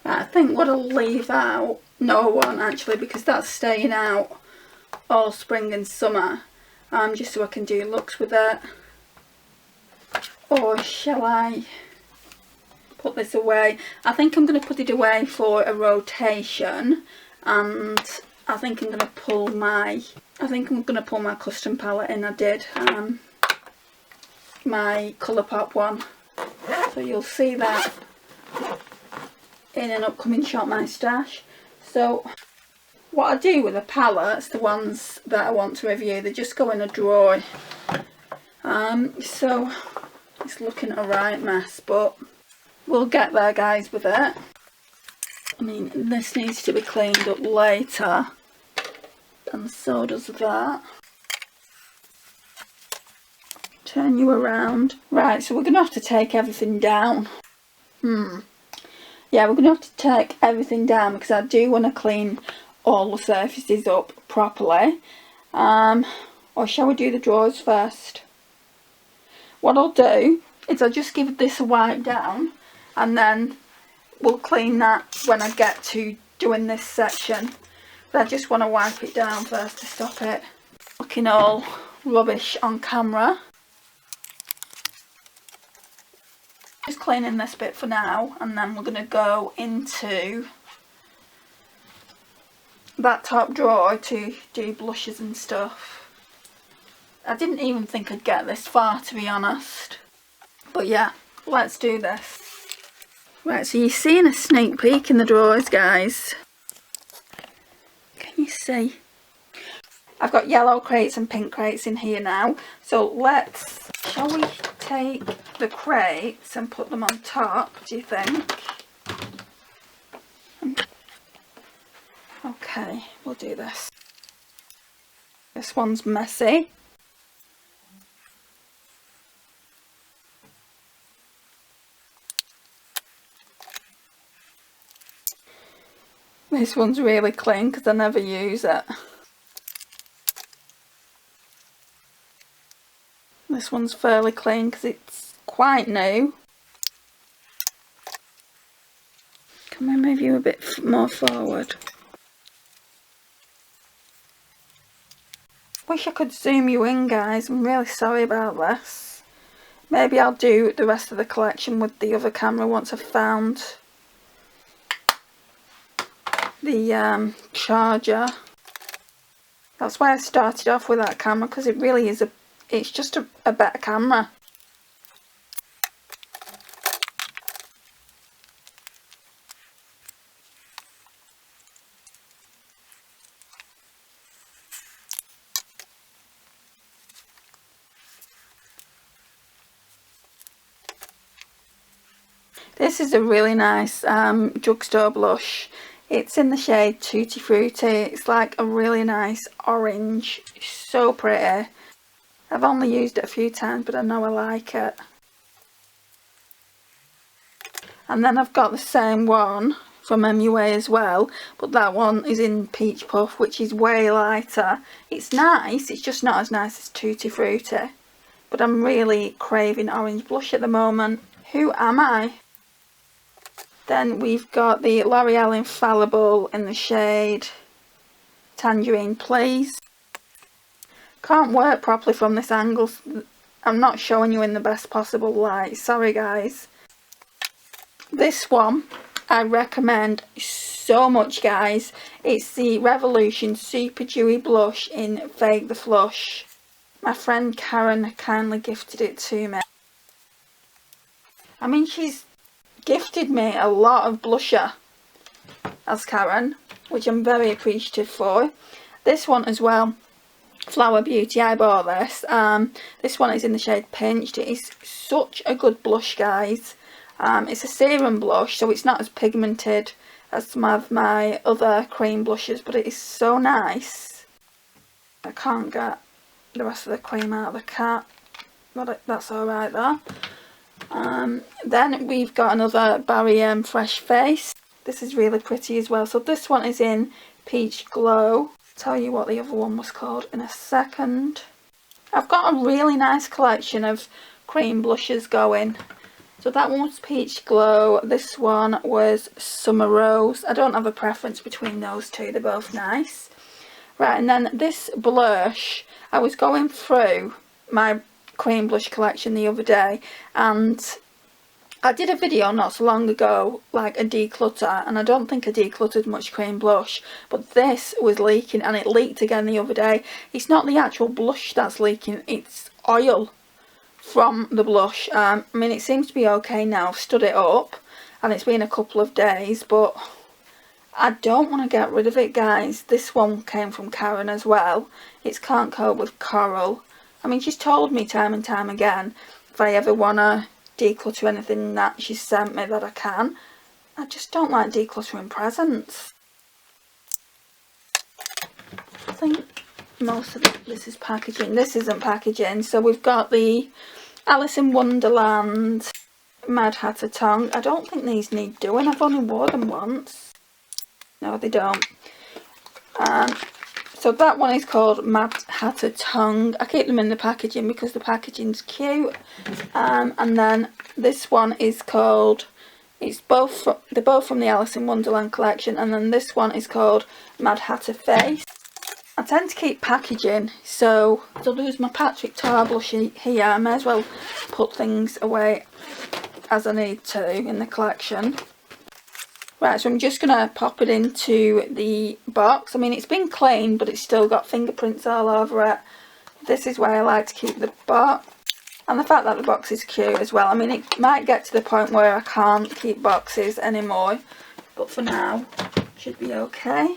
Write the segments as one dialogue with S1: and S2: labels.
S1: Right, I think what I'll leave out, no I won't actually, because that's staying out all spring and summer, just so I can do looks with it. Or shall I put this away? I think I'm going to put it away for a rotation, and I think I'm going to pull my custom palette in. I did my Colourpop one, so you'll see that in an upcoming Shop My Stash. So what I do with the palettes, the ones that I want to review, they just go in a drawer. So it's looking a right mess, but we'll get there, guys, with it. I mean, this needs to be cleaned up later, and so does that. Turn you around. Right, so we're going to have to take everything down. Yeah, we're going to have to take everything down because I do want to clean all the surfaces up properly. Or shall we do the drawers first? What I'll do is I'll just give this a wipe down, and then we'll clean that when I get to doing this section. But I just want to wipe it down first to stop it looking all rubbish on camera. Just cleaning this bit for now, and then we're going to go into that top drawer to do blushes and stuff. I didn't even think I'd get this far, to be honest, but yeah, let's do this. Right, so you're seeing a sneak peek in the drawers, guys. Can you see? I've got yellow crates and pink crates in here now, so shall we take the crates and put them on top, do you think? Okay, we'll do this. This one's messy. This one's really clean because I never use it. This one's fairly clean because it's quite new. Can I move you a bit more forward? Wish I could zoom you in, guys. I'm really sorry about this. Maybe I'll do the rest of the collection with the other camera once I've found the charger. That's why I started off with that camera, because it really is it's just a better camera. This is a really nice Drugstore blush. It's in the shade Tutti Frutti. It's like a really nice orange. It's so pretty. I've only used it a few times, but I know I like it. And then I've got the same one from MUA as well, but that one is in Peach Puff, which is way lighter. It's nice, it's just not as nice as Tutti Frutti. But I'm really craving orange blush at the moment. Who am I? Then we've got the L'Oreal Infallible in the shade Tangerine Please. Can't work properly from this angle. I'm not showing you in the best possible light. Sorry, guys. This one I recommend so much, guys. It's the Revolution Super Dewy Blush in Fake the Flush. My friend Karen kindly gifted it to me. I mean, she's gifted me a lot of blusher as Karen, which I'm very appreciative for. This one as well, Flower Beauty, I bought this. This one is in the shade Pinched. It is such a good blush, guys. It's a serum blush, so it's not as pigmented as some of my other cream blushes, but it is so nice. I can't get the rest of the cream out of the cap, but that's alright though. Then we've got another Barry Fresh Face. This is really pretty as well. So this one is in Peach Glow. I'll tell you what the other one was called in a second. I've got a really nice collection of cream blushes going. So that one was Peach Glow, this one was Summer Rose. I don't have a preference between those two, they're both nice. Right, and then this blush, I was going through my cream blush collection the other day, and I did a video not so long ago, like a declutter, and I don't think I decluttered much cream blush, but this was leaking, and it leaked again the other day. It's not the actual blush that's leaking, it's oil from the blush. I mean, it seems to be okay now. I've stood it up and it's been a couple of days, but I don't want to get rid of it, guys. This one came from Karen as well. It's Can't Cope with Coral. I mean, she's told me time and time again, if I ever want to declutter anything that she's sent me, that I can. I just don't like decluttering presents. I think most of this is packaging. This isn't packaging. So we've got the Alice in Wonderland Mad Hatter tongue. I don't think these need doing. I've only wore them once. No, they don't. So that one is called Mad Hatter tongue. I keep them in the packaging because the packaging's cute. And then this one is called, they're both from the Alice in Wonderland collection, and then this one is called Mad Hatter Face. I tend to keep packaging, so to lose my Patrick Tar blush here, I may as well put things away as I need to in the collection. Right, so I'm just going to pop it into the box. I mean, it's been cleaned, but it's still got fingerprints all over it. This is where I like to keep the box. And the fact that the box is cute as well. I mean, it might get to the point where I can't keep boxes anymore, but for now, it should be okay.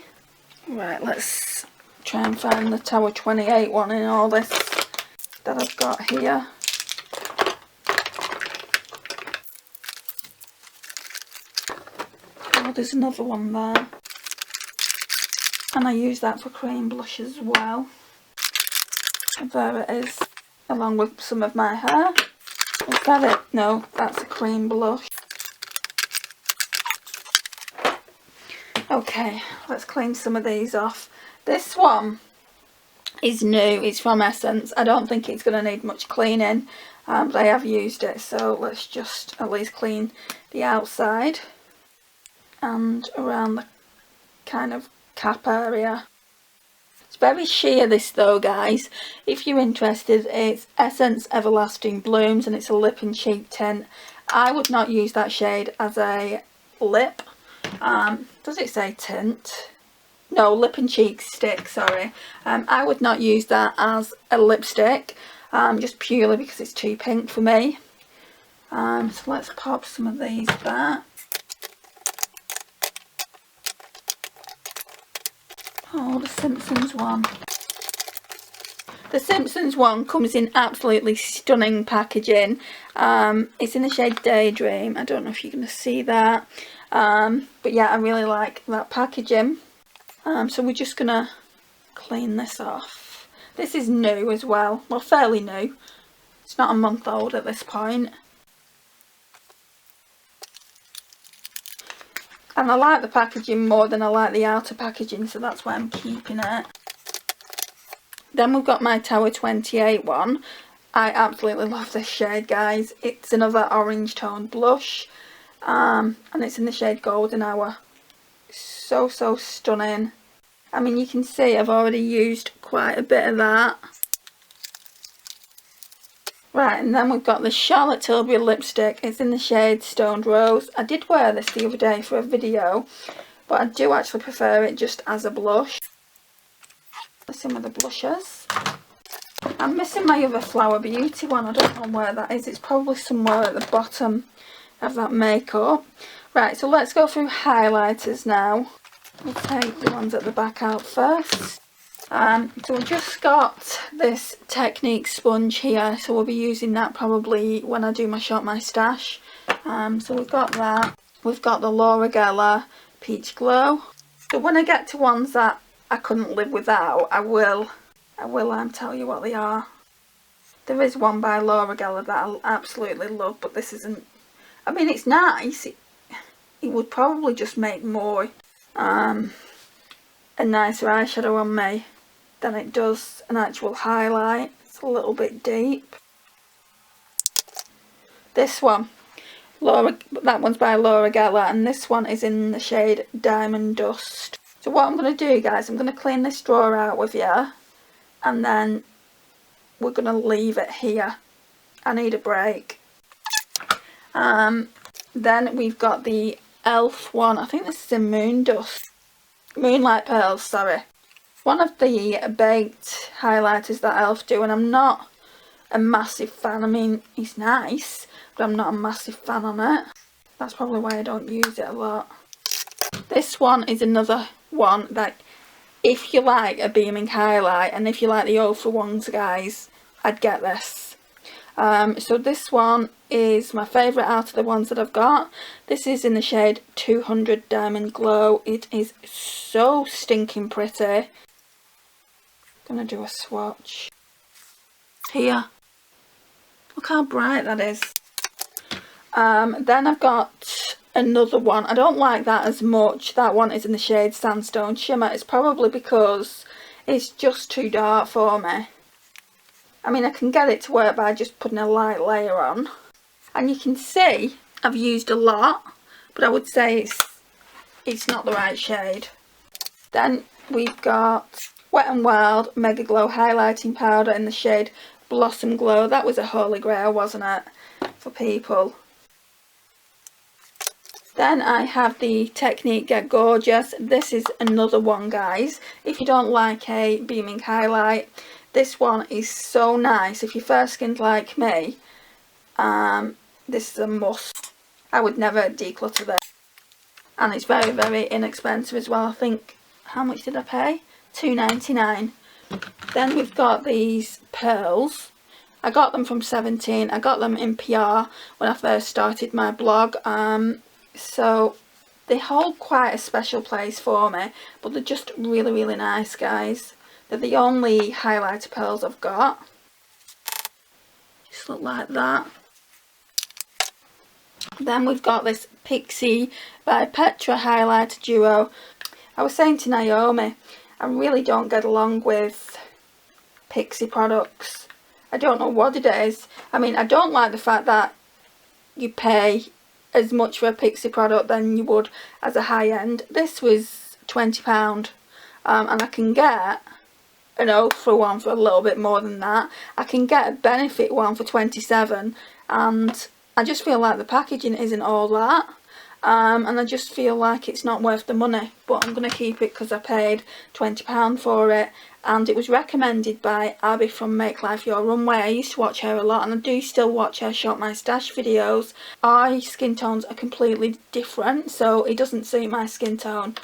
S1: Right, let's try and find the Tower 28 one in all this that I've got here. Oh, there's another one there. And I use that for cream blush as well. And there it is, along with some of my hair. Is that it? No, that's a cream blush. Okay, let's clean some of these off. This one is new, it's from Essence. I don't think it's going to need much cleaning, but I have used it, so let's just at least clean the outside and around the kind of cap area. It's very sheer, this though, guys. If you're interested, it's Essence Everlasting Blooms and it's a lip and cheek tint. I would not use that shade as a lip. Does it say tint? No, lip and cheek stick, sorry. I would not use that as a lipstick, just purely because it's too pink for me. So let's pop some of these back. Oh, the Simpsons one. The Simpsons one comes in absolutely stunning packaging. It's in the shade Daydream. I don't know if you're going to see that. But yeah, I really like that packaging. So we're just going to clean this off. This is new as well. Well, fairly new. It's not a month old at this point. And I like the packaging more than I like the outer packaging, so that's why I'm keeping it. Then we've got my Tower 28 one. I absolutely love this shade, guys. It's another orange toned blush. And it's in the shade Golden Hour. So stunning. I mean, you can see I've already used quite a bit of that. Right, and then we've got the Charlotte Tilbury lipstick. It's in the shade Stoned Rose. I did wear this the other day for a video, but I do actually prefer it just as a blush. Some of the blushes. I'm missing my other Flower Beauty one. I don't know where that is. It's probably somewhere at the bottom of that makeup. Right, so let's go through highlighters now. We'll take the ones at the back out first. So we've just got this Technique sponge here, so we'll be using that probably when I do my Shop My Stash. So we've got that. We've got the Laura Geller Peach Glow. So when I get to ones that I couldn't live without, I will tell you what they are. There is one by Laura Geller that I absolutely love, but this isn't. I mean, it's nice. It would probably just make more a nicer eyeshadow on me than it does an actual highlight. It's a little bit deep. This one, That one's by Laura Geller, and this one is in the shade Diamond Dust. So what I'm going to do, guys, I'm going to clean this drawer out with you, and then we're going to leave it here. I need a break. Then we've got the e.l.f. one. I think this is in Moonlight Pearls, sorry. One of the baked highlighters that e.l.f. do, and I'm not a massive fan. I mean, it's nice, but I'm not a massive fan on it. That's probably why I don't use it a lot. This one is another one that, if you like a beaming highlight, and if you like the Ultra ones, guys, I'd get this. So this one is my favourite out of the ones that I've got. This is in the shade 200 Diamond Glow. It is so stinking pretty. Gonna do a swatch here. Look how bright that is. Then I've got another one. I don't like that as much. That one is in the shade Sandstone Shimmer. It's probably because it's just too dark for me. I mean, I can get it to work by just putting a light layer on. And you can see I've used a lot, but I would say it's not the right shade. Then we've got Wet n Wild Mega Glow Highlighting Powder in the shade Blossom Glow. That was a holy grail, wasn't it, for people? Then I have the Technique Get Gorgeous. This is another one, guys. If you don't like a beaming highlight, this one is so nice. If you're fair skinned like me, this is a must. I would never declutter this. And it's very, very inexpensive as well. I think, how much did I pay? £2.99. Then we've got these pearls. I got them from 17. I got them in PR when I first started my blog. So they hold quite a special place for me, but they're just really, really nice, guys. They're the only highlighter pearls I've got. Just look like that. Then we've got this Pixie by Petra highlighter duo. I was saying to Naomi, I really don't get along with Pixie products. I don't know what it is. I mean, I don't like the fact that you pay as much for a Pixie product than you would as a high-end. This was £20, and I can get an Ultra one for a little bit more than that. I can get a Benefit one for 27, and I just feel like the packaging isn't all that. And I just feel like it's not worth the money, but I'm going to keep it because I paid £20 for it, and it was recommended by Abby from Make Life Your Runway. I used to watch her a lot, and I do still watch her Shop My Stash videos. Our skin tones are completely different, so it doesn't suit my skin tone.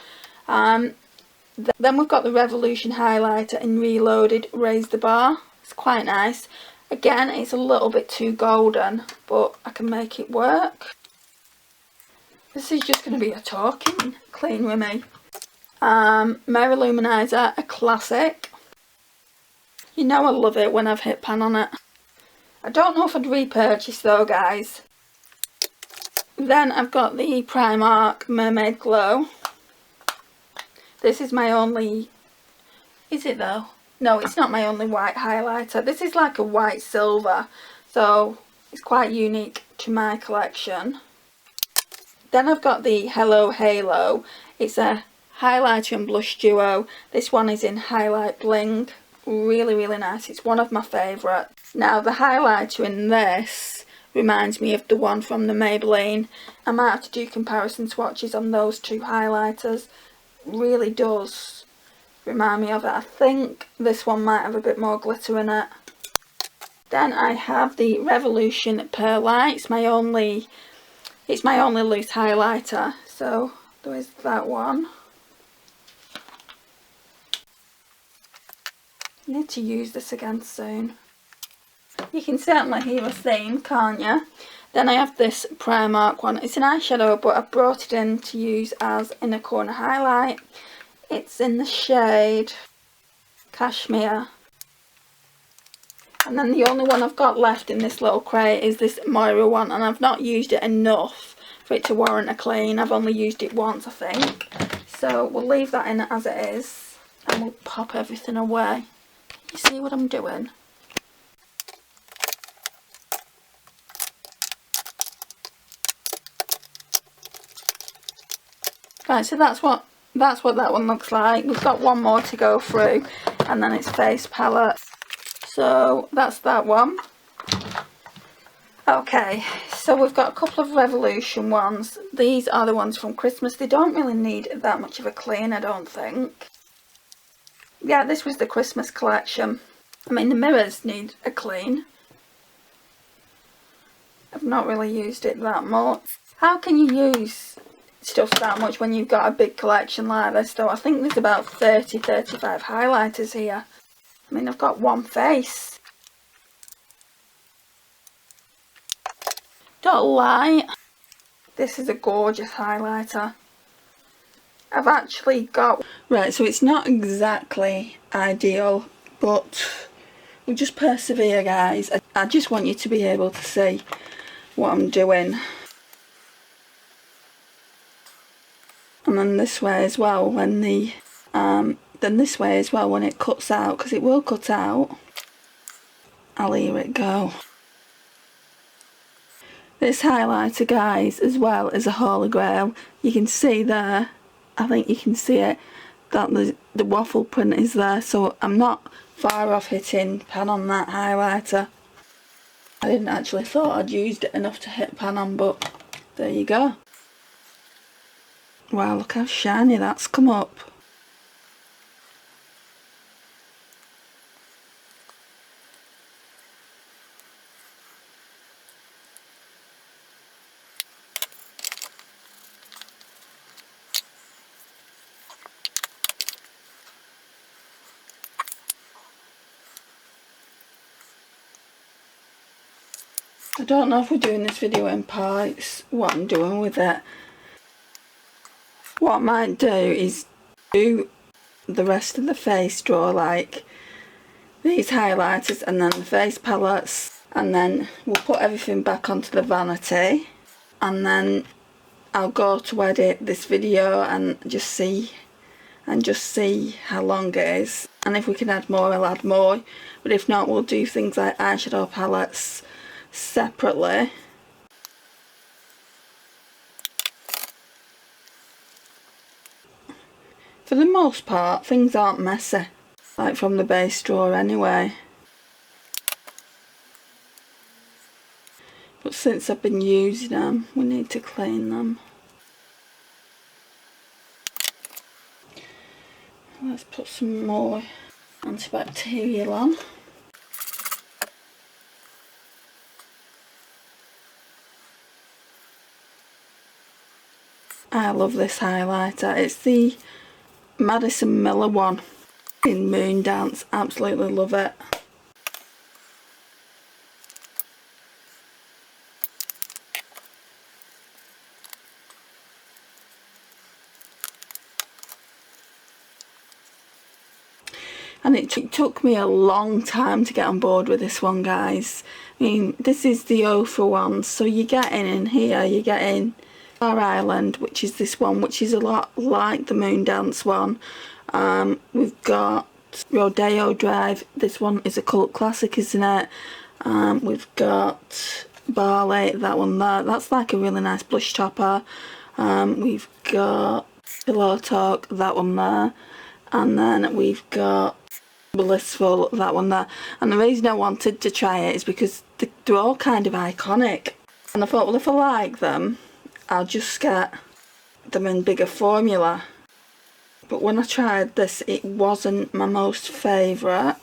S1: Then we've got the Revolution highlighter in Reloaded Raise the Bar. It's quite nice. Again, it's a little bit too golden, but I can make it work. This is just going to be a talking clean with me. Mary Luminizer, a classic. You know I love it when I've hit pan on it. I don't know if I'd repurchase though, guys. Then I've got the Primark Mermaid Glow. This is my only... Is it though? No, it's not my only white highlighter. This is like a white silver, so it's quite unique to my collection. Then I've got the Hello Halo. It's a highlighter and blush duo. This one is in Highlight Bling. Really, really nice. It's one of my favourites. Now, the highlighter in this reminds me of the one from the Maybelline. I might have to do comparison swatches on those two highlighters. Really does remind me of it. I think this one might have a bit more glitter in it. Then I have the Revolution Pearlite. It's my only loose highlighter, so there is that one. I need to use this again soon. You can certainly hear a theme, can't you? Then I have this Primark one. It's an eyeshadow, but I brought it in to use as inner corner highlight. It's in the shade Cashmere. And then the only one I've got left in this little crate is this Moira one, and I've not used it enough for it to warrant a clean. I've only used it once, I think. So we'll leave that in as it is, and we'll pop everything away. You see what I'm doing? Right, so that's what that one looks like. We've got one more to go through, and then it's face palette. So that's that one. Okay, so we've got a couple of Revolution ones. These are the ones from Christmas. They don't really need that much of a clean, I don't think. Yeah, this was the Christmas collection. I mean, the mirrors need a clean. I've not really used it that much. How can you use stuff that much when you've got a big collection like this though? I think there's about 35 highlighters here. I mean, I've got one face. Don't lie. This is a gorgeous highlighter. I've actually got... Right, so it's not exactly ideal, but we'll just persevere, guys. I just want you to be able to see what I'm doing. And then this way as well when the... then this way as well when it cuts out, because it will cut out. I'll leave it go. This highlighter, guys, as well is a holy grail. You can see there, I think you can see it, that the waffle print is there, so I'm not far off hitting pan on that highlighter. I didn't actually thought I'd used it enough to hit pan on, but there you go. Wow, look how shiny that's come up. I don't know if we're doing this video in parts, what I'm doing with it. What I might do is do the rest of the face, draw like these highlighters and then the face palettes, and then we'll put everything back onto the Vanity, and then I'll go to edit this video and just see how long it is, and if we can add more I'll add more, but if not we'll do things like eyeshadow palettes separately. For the most part things aren't messy, like from the base drawer anyway, but since I've been using them we need to clean them. Let's put some more antibacterial on. I love this highlighter. It's the Madison Miller one in Moondance. Absolutely love it. And it took me a long time to get on board with this one, guys. I mean, this is the Ophir one, so you get in here, you get in Our Island, which is this one, which is a lot like the Moondance one. We've got Rodeo Drive. This one is a cult classic, isn't it? We've got Barley, that one there. That's like a really nice blush topper. We've got Pillow Talk, that one there. And then we've got Blissful, that one there. And the reason I wanted to try it is because they're all kind of iconic. And I thought, well, if I like them, I'll just get them in bigger formula. But when I tried this, it wasn't my most favourite.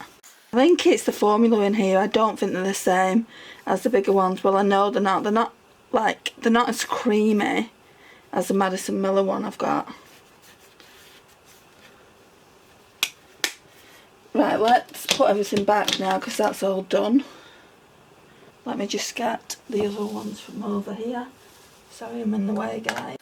S1: I think it's the formula in here. I don't think they're the same as the bigger ones. Well, I know they're not. They're not as creamy as the Madison Miller one I've got. Right, let's put everything back now because that's all done. Let me just get the other ones from over here. Sorry I'm in the way, guys.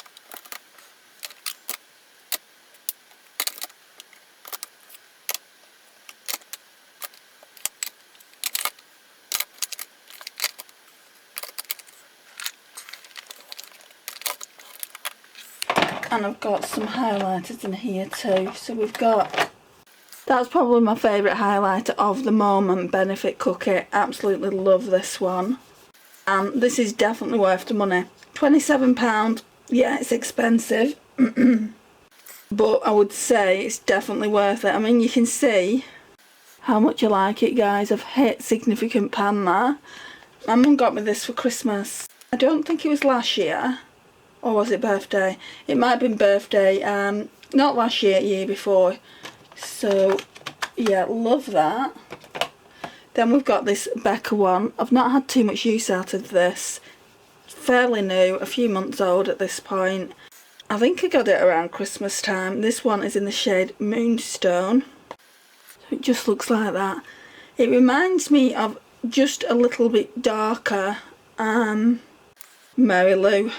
S1: And I've got some highlighters in here too. So we've got... That's probably my favourite highlighter of the moment, Benefit Cookie. Absolutely love this one. And this is definitely worth the money. £27. Yeah, it's expensive. but I would say it's definitely worth it. I mean, you can see how much I like it, guys. I've hit significant pan there. My mum got me this for Christmas. I don't think it was last year, or was it birthday? It might have been birthday, not last year, year before. So yeah, love that. Then we've got this Becca one. I've not had too much use out of this. Fairly new, a few months old at this point. I think I got it around Christmas time. This one is in the shade Moonstone. So it just looks like that. It reminds me of just a little bit darker Mary Lou.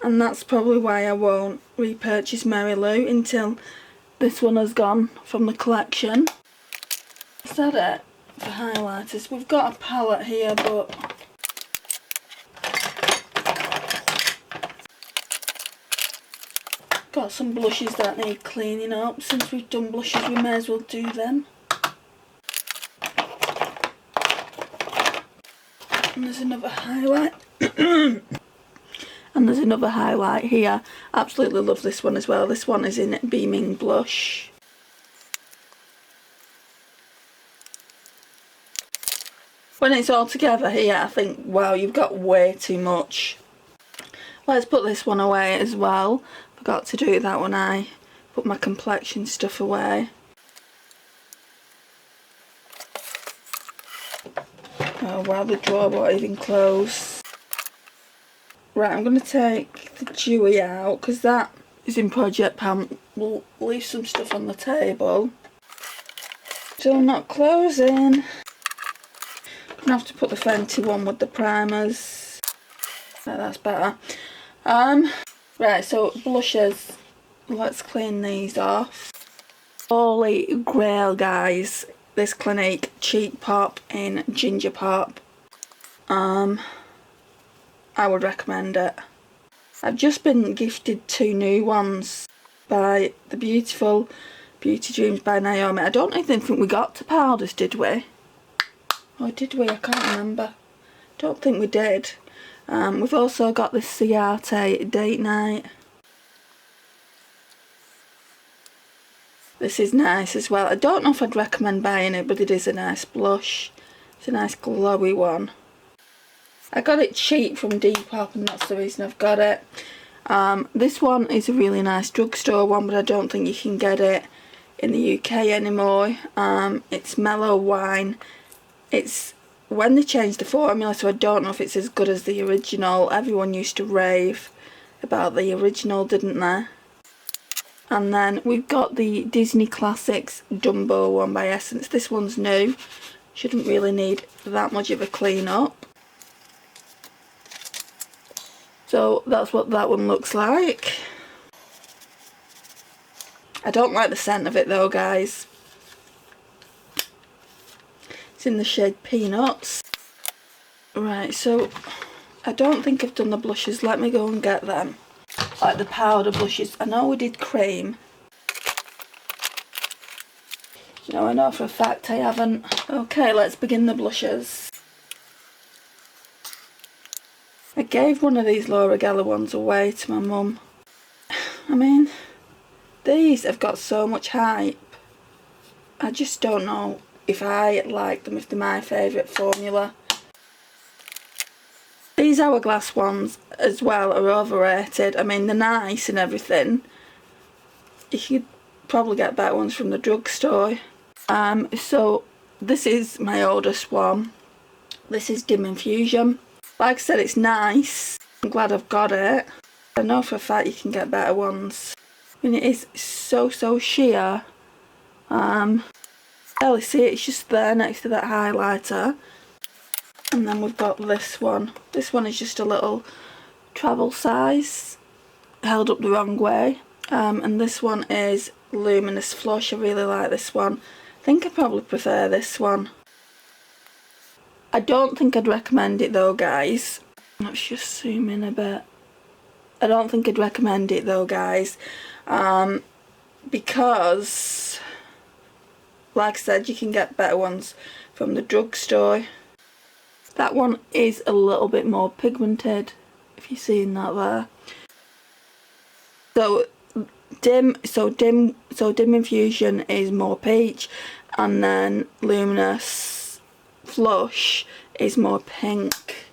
S1: And that's probably why I won't repurchase Mary Lou until this one has gone from the collection. Is that it for highlighters? We've got a palette here, but got some blushes that need cleaning up. Since we've done blushes, we may as well do them. And there's another highlight. And there's another highlight here. Absolutely love this one as well. This one is in Beaming Blush. When it's all together here, I think, wow, you've got way too much. Let's put this one away as well. Forgot to do that when I put my complexion stuff away. Oh wow, the drawer won't even close. Right, I'm going to take the dewy out because that is in Project Pan. We'll leave some stuff on the table. Still not closing. I'm going to have to put the Vanity one with the primers. Right, that's better. Right, so blushes. Let's clean these off. Holy grail, guys. This Clinique Cheek Pop in Ginger Pop. I would recommend it. I've just been gifted 2 new ones by the beautiful Beauty Dreams by Naomi. I don't even think we got to powders, did we? Or did we? I can't remember. Don't think we did. We've also got this Ciate Date Night. This is nice as well. I don't know if I'd recommend buying it, but it is a nice blush. It's a nice glowy one. I got it cheap from Depop and that's the reason I've got it. This one is a really nice drugstore one, but I don't think you can get it in the UK anymore. It's Mellow Wine. It's when they changed the formula, so I don't know if it's as good as the original. Everyone used to rave about the original, didn't they? And then we've got the Disney Classics Dumbo one by Essence. This one's new. Shouldn't really need that much of a clean up. So that's what that one looks like. I don't like the scent of it though, guys. It's in the shade Peanuts. Right, so I don't think I've done the blushes. Let me go and get them. Like the powder blushes. I know we did cream. No, I know for a fact I haven't. Okay, let's begin the blushes. I gave one of these Laura Geller ones away to my mum. I mean, these have got so much hype. I just don't know if I like them, if they're my favourite formula. These Hourglass ones as well are overrated. I mean, they're nice and everything. You could probably get better ones from the drugstore. So this is my oldest one. This is Dim Infusion. Like I said, it's nice. I'm glad I've got it. I know for a fact you can get better ones. I mean, it is so sheer. Barely see it, it's just there next to that highlighter. And then we've got this one. This one is just a little travel size, held up the wrong way. And this one is Luminous Flush. I really like this one. I think I probably prefer this one. I don't think I'd recommend it though, guys. Let's just zoom in a bit. I don't think I'd recommend it though, guys. Because, like I said, you can get better ones from the drugstore. That one is a little bit more pigmented, if you're seeing that there. So, dim infusion is more peach, and then luminous flush is more pink.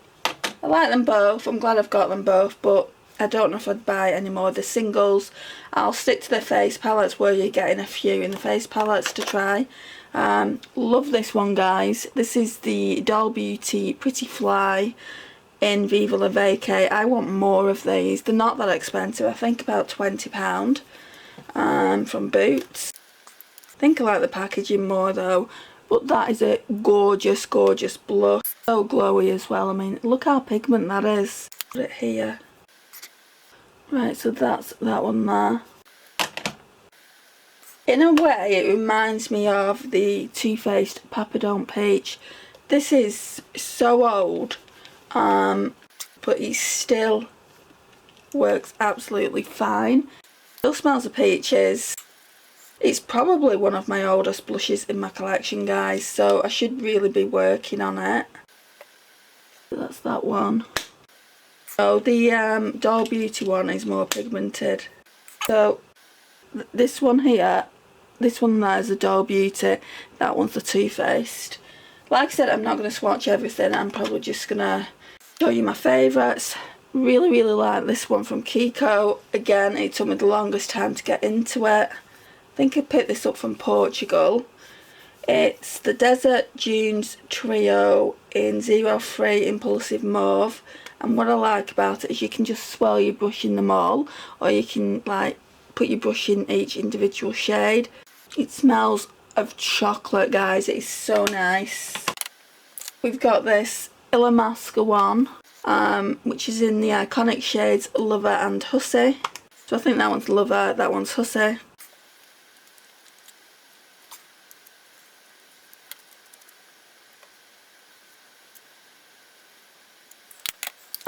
S1: I like them both. I'm glad I've got them both, but I don't know if I'd buy any more of the singles. I'll stick to the face palettes where you're getting a few in the face palettes to try. Love this one, guys. This is the Doll Beauty Pretty Fly in Viva La Vacay. I want more of these. They're not that expensive. I think about £20 from Boots. I think I like the packaging more though, but that is a gorgeous, gorgeous blush. So glowy as well. I mean, look how pigment that is. Put it here. Right, so that's that one there. In a way, it reminds me of the Too Faced Papa Don't Peach. This is so old, but it still works absolutely fine. Still smells of peaches. It's probably one of my oldest blushes in my collection, guys, so I should really be working on it. That's that one. So the Doll Beauty one is more pigmented. So this one here, this one there is the Doll Beauty, that one's the Too Faced. Like I said, I'm not going to swatch everything, I'm probably just going to show you my favourites. Really, really like this one from Kiko. Again, it took me the longest time to get into it. I think I picked this up from Portugal. It's the Desert Dunes Trio in 03 Impulsive Mauve. And what I like about it is you can just swirl your brush in them all, or you can like put your brush in each individual shade. It smells of chocolate, guys. It is so nice. We've got this Illamasqua one, which is in the iconic shades Lover and Hussy. So I think that one's Lover, that one's Hussy.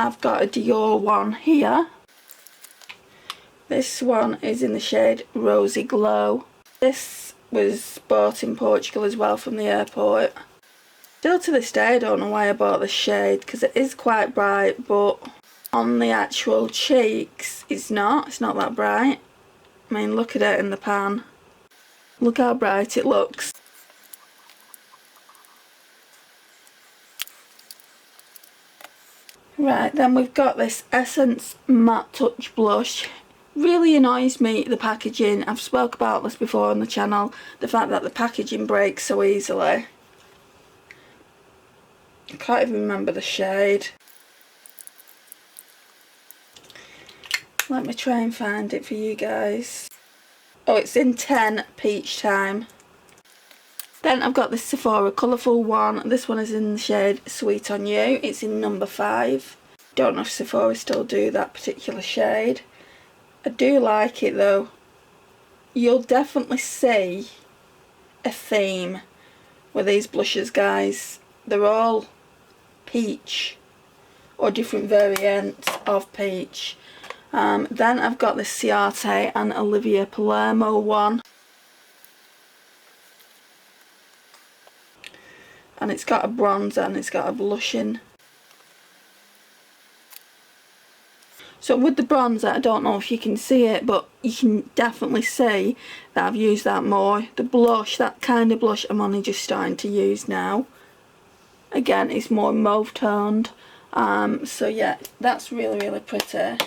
S1: I've got a Dior one here. This one is in the shade Rosy Glow. This was bought in Portugal as well from the airport. Still to this day I don't know why I bought this shade, because it is quite bright, but on the actual cheeks it's not that bright. I mean, look at it in the pan. Look how bright it looks. Right, then we've got this Essence Matte Touch Blush. Really annoys me, the packaging. I've spoke about this before on the channel, the fact that the packaging breaks so easily. I can't even remember the shade. Let me try and find it for you guys. Oh, it's in 10 Peach Time. Then I've got this Sephora Colourful one. This one is in the shade Sweet on You. It's in number 5. Don't know if Sephora still do that particular shade. I do like it though. You'll definitely see a theme with these blushes, guys. They're all peach or different variants of peach. Then I've got this Ciate and Olivia Palermo one. And it's got a bronzer and it's got a blushing. So with the bronzer, I don't know if you can see it, but you can definitely see that I've used that more. The blush, that kind of blush, I'm only just starting to use now. Again, it's more mauve toned. So yeah, that's really, really pretty.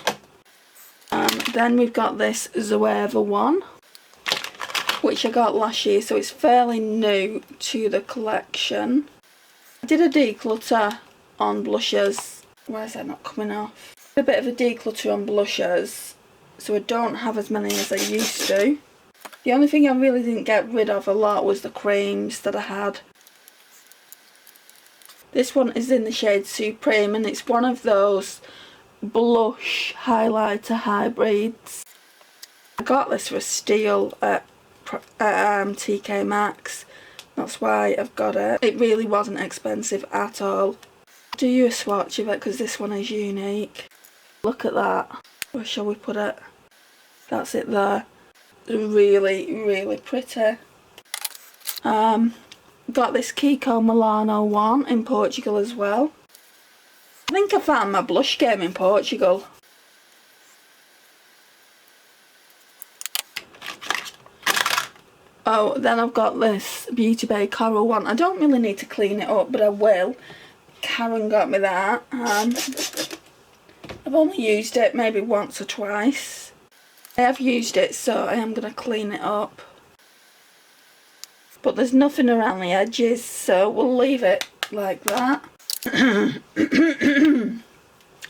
S1: Then we've got this Zoeva one, which I got last year, so it's fairly new to the collection. I did a declutter on blushes. Why is that not coming off? A bit of a declutter on blushes, so I don't have as many as I used to. The only thing I really didn't get rid of a lot was the creams that I had. This one is in the shade Supreme, and it's one of those blush highlighter hybrids. I got this for a steal at TK Maxx. That's why I've got it. It really wasn't expensive at all. Do you a swatch of it, because this one is unique. Look at that. Where shall we put it? That's it there. Really, really pretty. Got this Kiko Milano one in Portugal as well. I think I found my blush game in Portugal. Oh, then I've got this Beauty Bay Coral one. I don't really need to clean it up, but I will. Karen got me that. I've only used it maybe once or twice. I have used it, so I am going to clean it up. But there's nothing around the edges, so we'll leave it like that.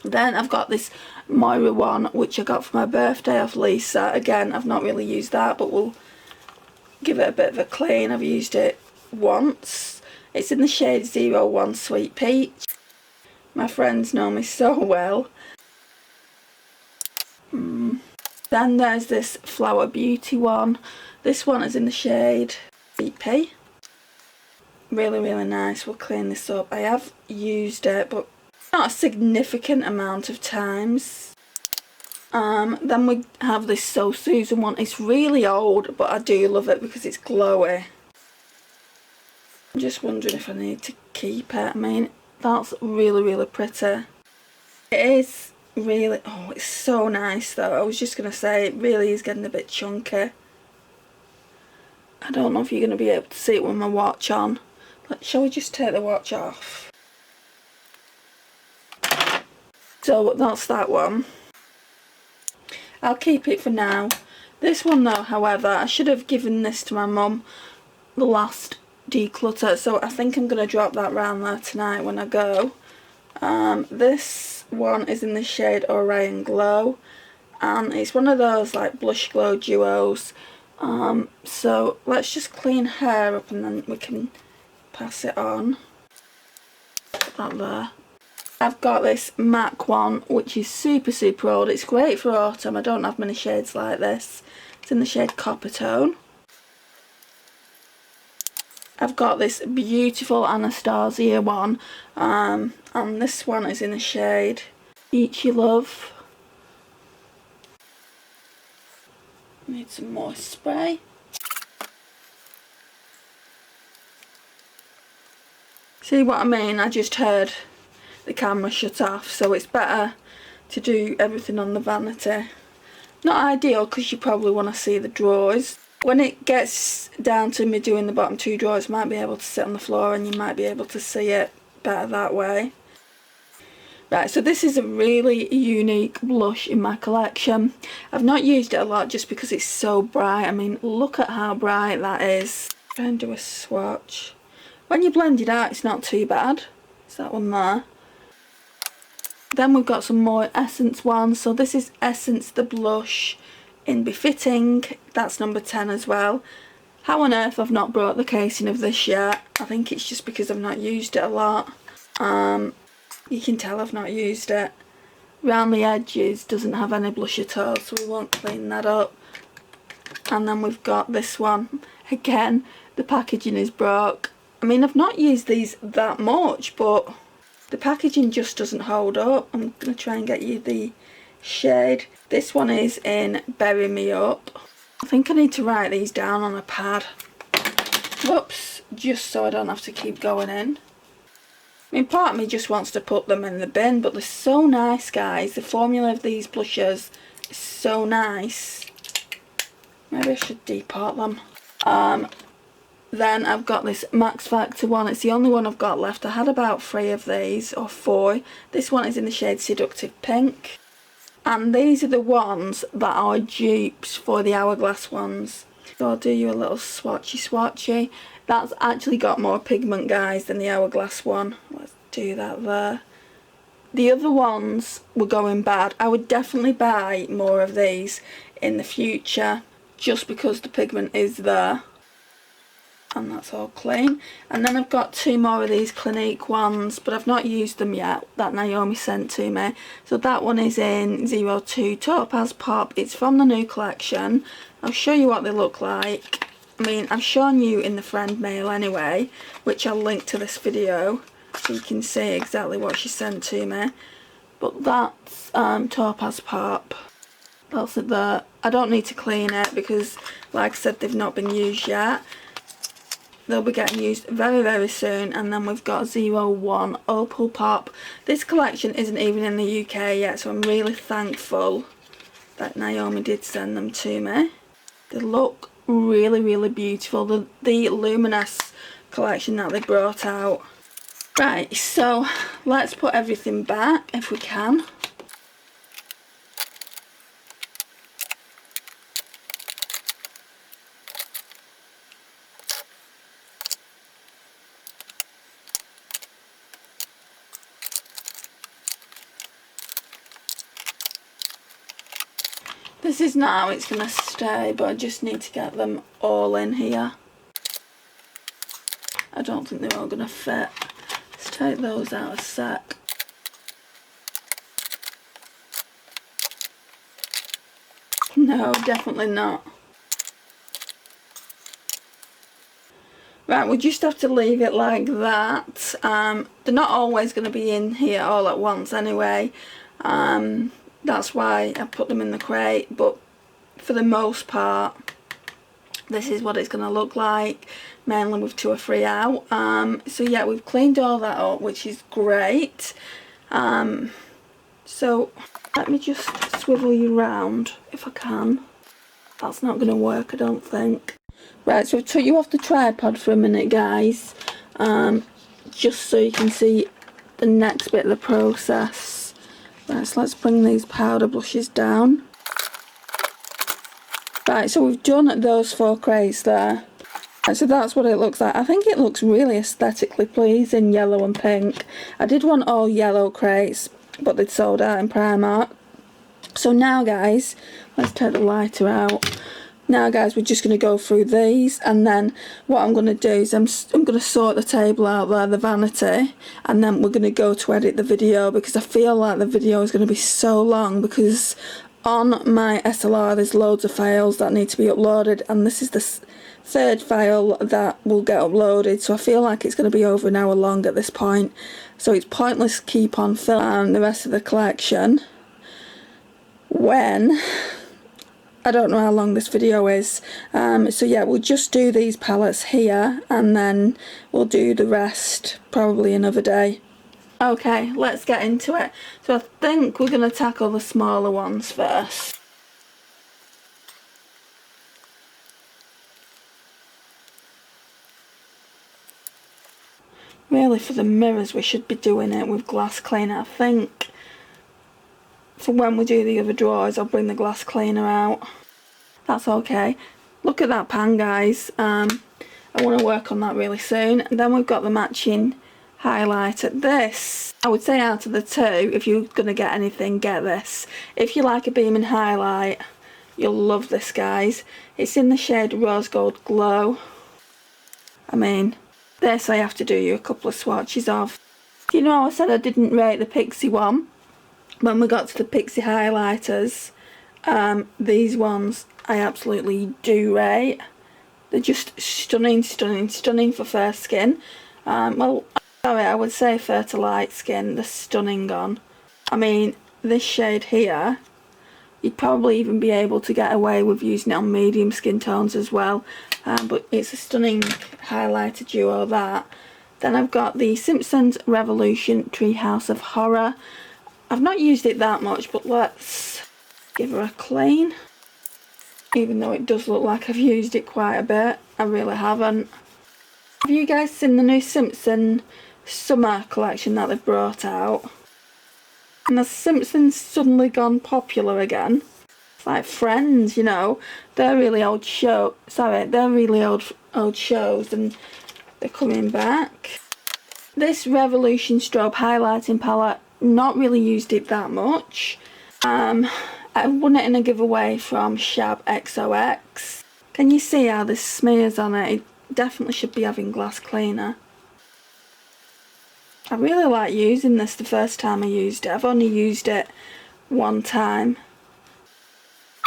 S1: Then I've got this Moira one, which I got for my birthday off Lisa. Again, I've not really used that, but we'll give it a bit of a clean. I've used it once. It's in the shade 01 Sweet Peach. My friends know me so well. Then there's this Flower Beauty one. This one is in the shade Sweet Pea. Really, really nice. We'll clean this up. I have used it, but not a significant amount of times. Then we have this So Susan one. It's really old, but I do love it because it's glowy. I'm just wondering if I need to keep it. I mean, that's really, really pretty. It is really, oh, it's so nice though. I was just going to say, it really is getting a bit chunky. I don't know if you're going to be able to see it with my watch on. Shall we just take the watch off? So that's that one. I'll keep it for now. This one though, however, I should have given this to my mum, the last declutter, so I think I'm going to drop that round there tonight when I go. This one is in the shade Orion Glow, and it's one of those like blush glow duos. So let's just clean her up and then we can pass it on. Put that there. I've got this MAC one, which is super, super old. It's great for autumn. I don't have many shades like this. It's in the shade Copper Tone. I've got this beautiful Anastasia one, and this one is in the shade Beachy Love. Need some more spray. See what I mean? I just heard the camera shut off, so it's better to do everything on the vanity. Not ideal because you probably want to see the drawers. When it gets down to me doing the bottom two drawers, I might be able to sit on the floor and you might be able to see it better that way. Right, so this is a really unique blush in my collection. I've not used it a lot just because it's so bright. I mean, look at how bright that is. Try and do a swatch. When you blend it out, it's not too bad. It's that one there. Then we've got some more Essence ones. So this is Essence the blush in Befitting. That's number 10 as well. How on earth I've not brought the casing of this yet? I think it's just because I've not used it a lot. You can tell I've not used it. Round the edges doesn't have any blush at all, so we won't clean that up. And then we've got this one. Again, the packaging is broke. I mean, I've not used these that much, but the packaging just doesn't hold up. I'm going to try and get you the shade. This one is in Bury Me Up. I think I need to write these down on a pad. Whoops, just so I don't have to keep going in. I mean, part of me just wants to put them in the bin, but they're so nice, guys. The formula of these blushes is so nice. Maybe I should depot them. Then I've got this Max Factor one. It's the only one I've got left. I had about 3 of these, or 4. This one is in the shade Seductive Pink. And these are the ones that are dupes for the Hourglass ones. So I'll do you a little swatchy. That's actually got more pigment, guys, than the Hourglass one. Let's do that there. The other ones were going bad. I would definitely buy more of these in the future, just because the pigment is there. And that's all clean. And then I've got 2 more of these Clinique ones, but I've not used them yet, that Naomi sent to me. So that one is in 02 Topaz Pop. It's from the new collection. I'll show you what they look like. I mean, I've shown you in the friend mail anyway, which I'll link to this video so you can see exactly what she sent to me. But that's Topaz Pop. That's it there. I don't need to clean it because, like I said, they've not been used yet. They'll be getting used very, very soon. And then we've got 01 Opal Pop. This collection isn't even in the UK yet, so I'm really thankful that Naomi did send them to me. They look really, really beautiful. The Luminous collection that they brought out. Right, so let's put everything back if we can. This is not how it's going to stay, but I just need to get them all in here. I don't think they're all going to fit. Let's take those out a sec. No, definitely not. Right, we just have to leave it like that. They're not always going to be in here all at once anyway. That's why I put them in the crate, but for the most part this is what it's going to look like, mainly with 2 or 3 out. So yeah, we've cleaned all that up, which is great. So let me just swivel you round if I can. That's not going to work, I don't think. Right, so I've took you off the tripod for a minute, guys, just so you can see the next bit of the process. Right, so let's bring these powder blushes down. Right, so we've done those 4 crates there. Right, so that's what it looks like. I think it looks really aesthetically pleasing, yellow and pink. I did want all yellow crates, but they'd sold out in Primark. So now, guys, let's take the lighter out. Now, guys, we're just going to go through these, and then what I'm going to do is I'm going to sort the table out there, the vanity, and then we're going to go to edit the video, because I feel like the video is going to be so long, because on my SLR there's loads of files that need to be uploaded, and this is the 3rd file that will get uploaded, so I feel like it's going to be over an hour long at this point, so it's pointless to keep on filming the rest of the collection when I don't know how long this video is. So yeah, we'll just do these palettes here, and then we'll do the rest probably another day. Okay, let's get into it. So I think we're going to tackle the smaller ones first. Really, for the mirrors we should be doing it with glass cleaner. I think for when we do the other drawers I'll bring the glass cleaner out. That's okay. Look at that pan, guys. I want to work on that really soon. And then we've got the matching highlighter. This, I would say out of the 2, if you're going to get anything, get this. If you like a beaming highlight, you'll love this, guys. It's in the shade Rose Gold Glow. I mean, this I have to do you a couple of swatches of. You know, I said I didn't rate the Pixie one. When we got to the Pixie highlighters, these ones I absolutely do rate. They're just stunning, stunning, stunning for fair skin. Well, sorry, I would say fair to light skin. They're stunning on. I mean, this shade here, you'd probably even be able to get away with using it on medium skin tones as well. But it's a stunning highlighter duo, that. Then I've got the Simpsons Revolution Treehouse of Horror. I've not used it that much, but let's give her a clean. Even though it does look like I've used it quite a bit, I really haven't. Have you guys seen the new Simpson summer collection that they've brought out? And the Simpsons suddenly gone popular again. It's like Friends, you know. They're really old they're really old shows, and they're coming back. This Revolution Strobe highlighting palette, not really used it that much. I won it in a giveaway from Shab XOX. Can you see how this smears on it? It definitely should be having glass cleaner. I really like using this the first time I used it. I've only used it one time.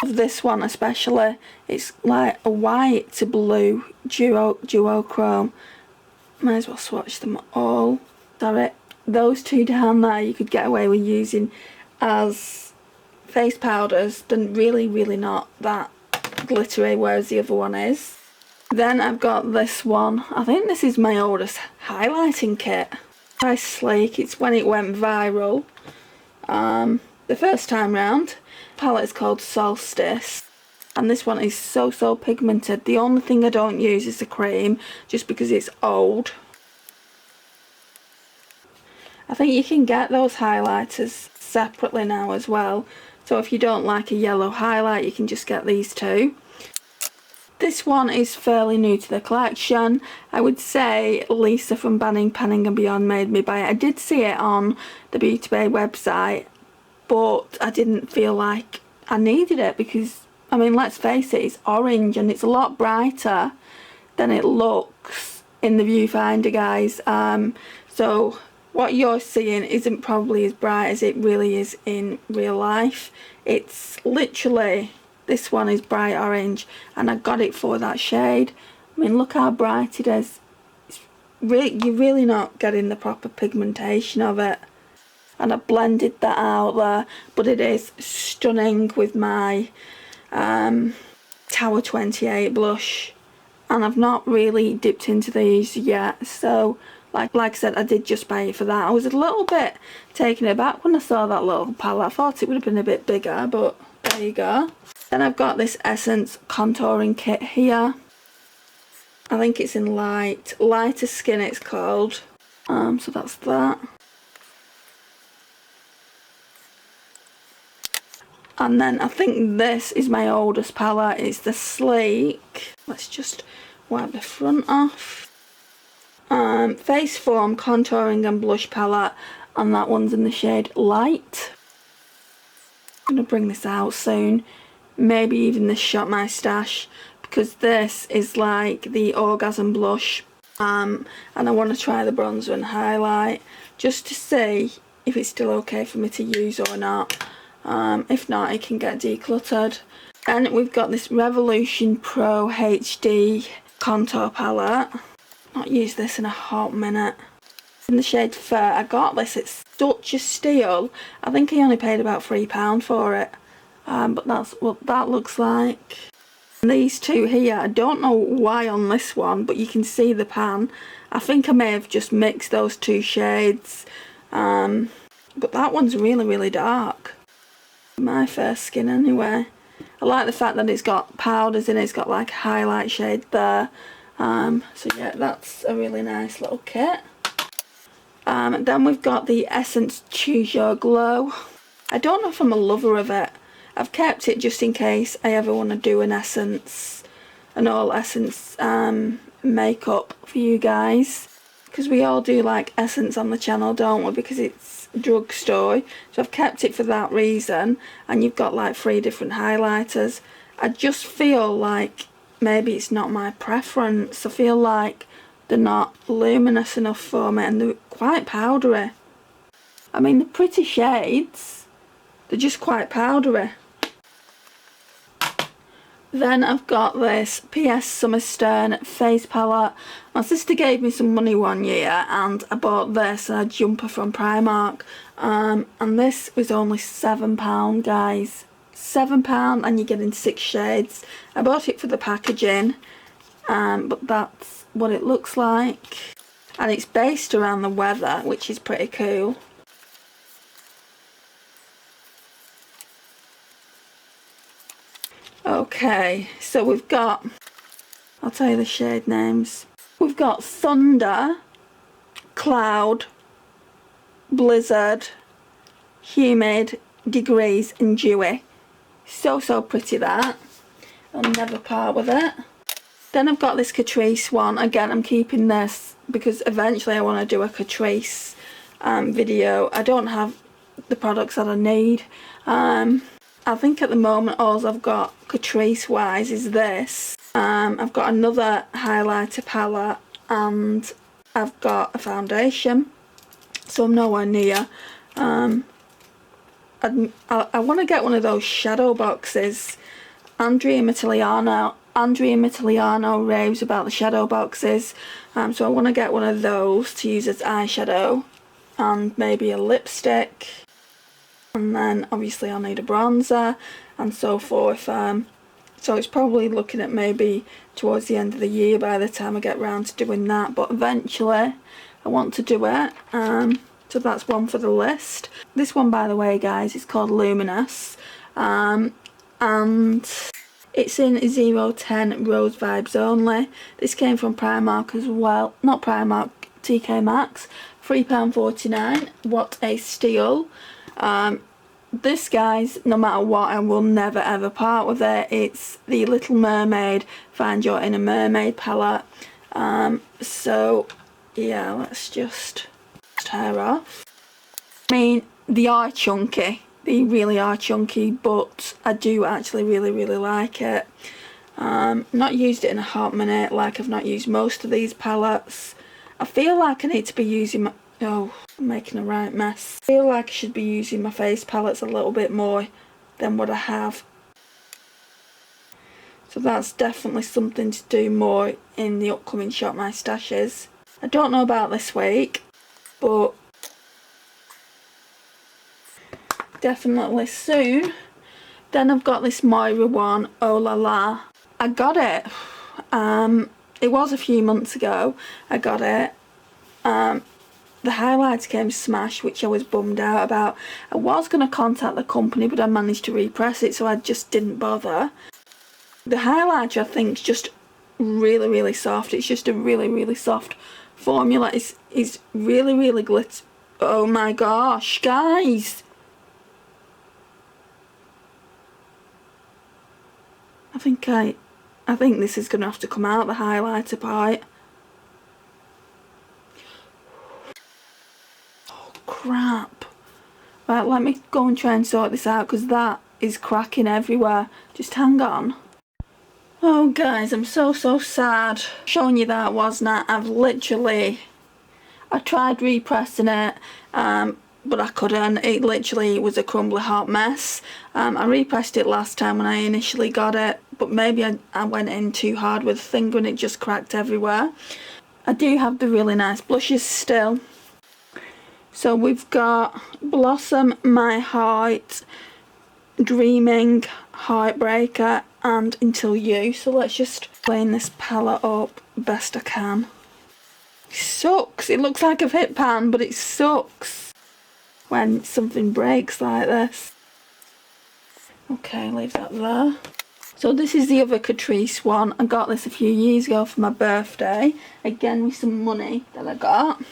S1: Of this one especially, it's like a white to blue duochrome. Might as well swatch them all. Sorry, those 2 down there you could get away with using as face powders. They're really, really not that glittery, whereas the other one is. Then I've got this one. I think this is my oldest highlighting kit. By Sleek. It's when it went viral the first time round. The palette is called Solstice. and this one is so pigmented. The only thing I don't use is the cream, just because it's old. I think you can get those highlighters separately now as well, so if you don't like a yellow highlight you can just get these two. This one is fairly new to the collection. I would say Lisa from Banning, Penning and Beyond made me buy it. I did see it on the Beauty Bay website, but I didn't feel like I needed it because, I mean, let's face it, it's orange and it's a lot brighter than it looks in the viewfinder, guys. So what you're seeing isn't probably as bright as it really is in real life. It's literally, this one is bright orange and I got it for that shade. I mean, look how bright it is. It's really, you're really not getting the proper pigmentation of it. And I blended that out there, but it is stunning with my Tower 28 blush. And I've not really dipped into these yet, so like I said, I did just buy it for that. I was a little bit taken aback when I saw that little palette. I thought it would have been a bit bigger, but there you go. Then I've got this Essence contouring kit here. I think it's in lighter skin it's called. So that's that. And then I think this is my oldest palette. It's the Sleek. Let's just wipe the front off. Face Form contouring and blush palette, and that one's in the shade Light. I'm gonna bring this out soon, maybe even this Shop My Stash, because this is like the Orgasm blush, and I want to try the bronzer and highlight just to see if it's still okay for me to use or not. If not, it can get decluttered. And we've got this Revolution Pro HD contour palette. Not used this in a hot minute. In the shade Fair. I got this, it's such a steal. I think I only paid about £3 for it. But that's what that looks like. And these two here, I don't know why on this one, but you can see the pan. I think I may have just mixed those two shades. But that one's really dark. My fair skin anyway. I like the fact that it's got powders in it, it's got like a highlight shade there. So yeah, that's a really nice little kit. Then we've got the Essence Choose Your Glow. I don't know if I'm a lover of it. I've kept it just in case I ever want to do an all Essence makeup for you guys. Because we all do like Essence on the channel, don't we? Because it's Drugstore. So I've kept it for that reason. And you've got like 3 different highlighters. I just feel like maybe it's not my preference. I feel like they're not luminous enough for me and they're quite powdery. I mean, they're pretty shades, they're just quite powdery. Then I've got this PS Summer Stern face palette. My sister gave me some money one year and I bought this, a jumper from Primark, and this was only £7, guys. £7 and you're getting 6 shades. I bought it for the packaging, but that's what it looks like. And it's based around the weather, which is pretty cool. Okay, so we've got, I'll tell you the shade names. We've got Thunder, Cloud, Blizzard, Humid, Degrees and Dewy. So pretty that. I'll never part with it. Then I've got this Catrice one. Again, I'm keeping this because eventually I want to do a Catrice video. I don't have the products that I need. I think at the moment all I've got Catrice wise is this. I've got another highlighter palette and I've got a foundation. So I'm nowhere near. I want to get one of those shadow boxes. Andrea Mitigliano raves about the shadow boxes, so I want to get one of those to use as eyeshadow and maybe a lipstick, and then obviously I'll need a bronzer and so forth. So it's probably looking at maybe towards the end of the year by the time I get round to doing that, but eventually I want to do it. So that's one for the list. This one, by the way, guys, is called Luminous, and It's in 010 Rose Vibes Only. This came from Primark as well. Not Primark, TK Maxx. £3.49. What a steal. This, guys, no matter what, I will never ever part with it. It's the Little Mermaid Find Your Inner Mermaid palette. So yeah, let's just tear off. I mean, they are chunky. They really are chunky, but I do actually really like it. Not used it in a hot minute, like I've not used most of these palettes. I feel like I need to be using my... Oh, I'm making a right mess. I feel like I should be using my face palettes a little bit more than what I have. So that's definitely something to do more in the upcoming Shop My Stashes. I don't know about this week, but definitely soon. Then I've got this Moira one, Oh La La. I got it. It was a few months ago I got it. The highlights came smashed, which I was bummed out about. I was going to contact the company, but I managed to repress it, so I just didn't bother. The highlighter, I think, is just really soft. It's just a really soft formula. It's really glitter. Oh my gosh, guys! I think this is going to have to come out, the highlighter part. Crap. Right, let me go and try and sort this out, because that is cracking everywhere. Just hang on. Oh guys, I'm so sad. Showing you that, wasn't I? I tried repressing it, but I couldn't. It literally was a crumbly hot mess. I repressed it last time when I initially got it, but maybe I went in too hard with the finger and it just cracked everywhere. I do have the really nice blushes still. So we've got Blossom, My Heart, Dreaming, Heartbreaker, and Until You. So let's just clean this palette up best I can. It sucks. It looks like a hit pan, but it sucks when something breaks like this. Okay, leave that there. So this is the other Catrice one. I got this a few years ago for my birthday. Again with some money that I got.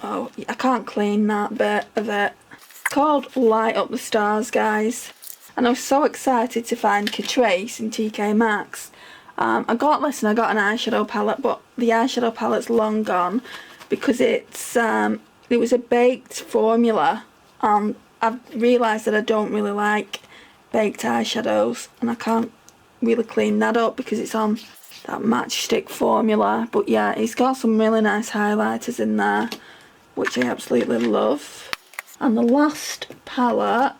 S1: Oh, I can't clean that bit of it. It's called Light Up the Stars, guys. And I was so excited to find Catrice in TK Maxx. I got this and I got an eyeshadow palette, but the eyeshadow palette's long gone because it was a baked formula, and I've realised that I don't really like baked eyeshadows, and I can't really clean that up because it's on that matchstick formula. But yeah, it's got some really nice highlighters in there, which I absolutely love. And the last palette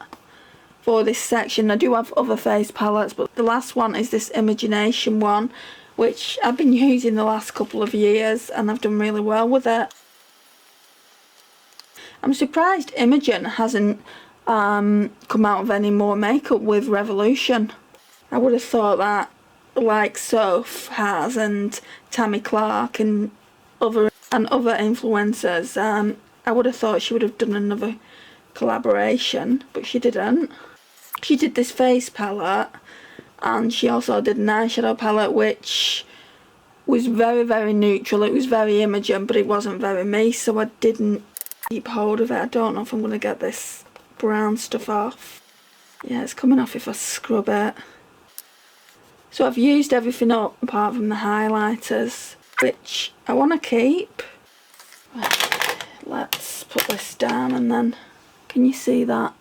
S1: for this section, I do have other face palettes, but the last one is this Imagination one, which I've been using the last couple of years and I've done really well with it. I'm surprised Imogen hasn't come out of any more makeup with Revolution. I would have thought that, like Soph has and Tammy Clark and other influencers, I would have thought she would have done another collaboration, but she didn't. She did this face palette, and she also did an eyeshadow palette which was very neutral. It was very Imogen, but it wasn't very me, so I didn't keep hold of it. I don't know if I'm going to get this brown stuff off. Yeah, it's coming off if I scrub it. So I've used everything up apart from the highlighters, which I want to keep. Right, let's put this down, and then can you see that?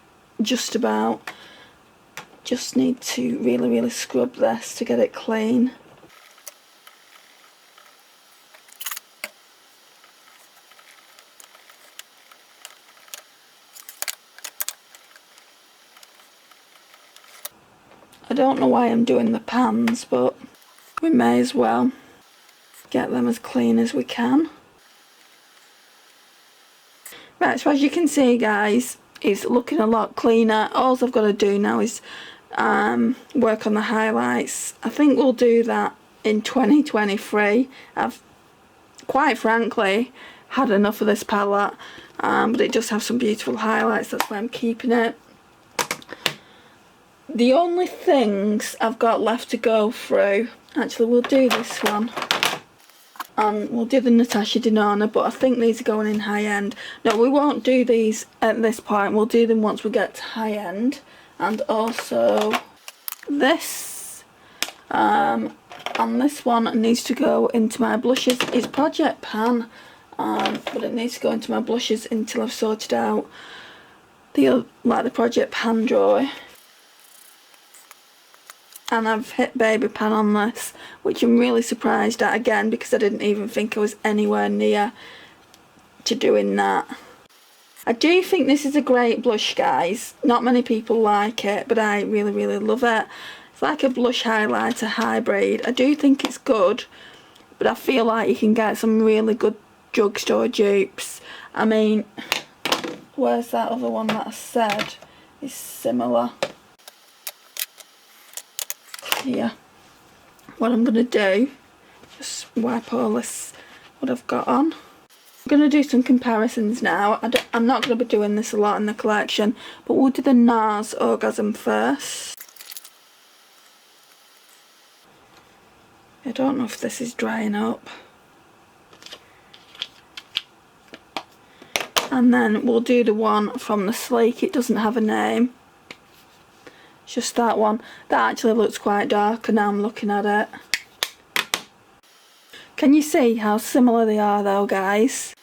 S1: Just about. Just need to really scrub this to get it clean. I don't know why I'm doing the pans, but we may as well get them as clean as we can. Right, so as you can see, guys, it's looking a lot cleaner. All I've got to do now is work on the highlights. I think we'll do that in 2023. I've quite frankly had enough of this palette, but it does have some beautiful highlights. That's why I'm keeping it. The only things I've got left to go through, actually we'll do this one, and we'll do the Natasha Denona, but I think these are going in high end. No, we won't do these at this point, we'll do them once we get to high end. And also this, and this one needs to go into my blushes. It's Project Pan, but it needs to go into my blushes until I've sorted out the Project Pan drawer. And I've hit Baby Pan on this, which I'm really surprised at again, because I didn't even think I was anywhere near to doing that. I do think this is a great blush, guys. Not many people like it, but I really, really love it. It's like a blush highlighter hybrid. I do think it's good, but I feel like you can get some really good drugstore dupes. I mean, where's that other one that I said is similar? Here. What I'm going to do, just wipe all this, what I've got on. I'm going to do some comparisons now. I'm not going to be doing this a lot in the collection, but we'll do the Nars Orgasm first. I don't know if this is drying up. And then we'll do the one from the Sleek. It doesn't have a name. It's just that one. That actually looks quite dark now I'm looking at it. Can you see how similar they are though, guys?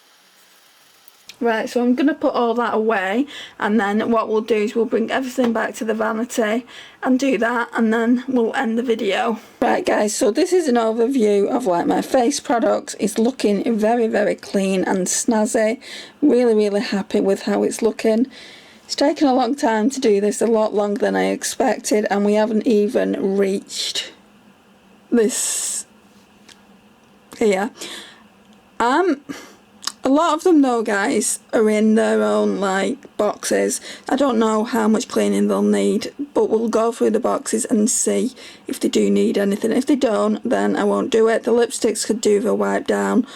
S1: Right, so I'm going to put all that away, and then what we'll do is we'll bring everything back to the vanity and do that, and then we'll end the video. Right guys, so this is an overview of like my face products. It's looking very, very clean and snazzy. Really, really happy with how it's looking. It's taken a long time to do this, a lot longer than I expected, and we haven't even reached this here. A lot of them though, guys, are in their own like boxes. I don't know how much cleaning they'll need, but we'll go through the boxes and see if they do need anything. If they don't, then I won't do it. The lipsticks could do the wipe down.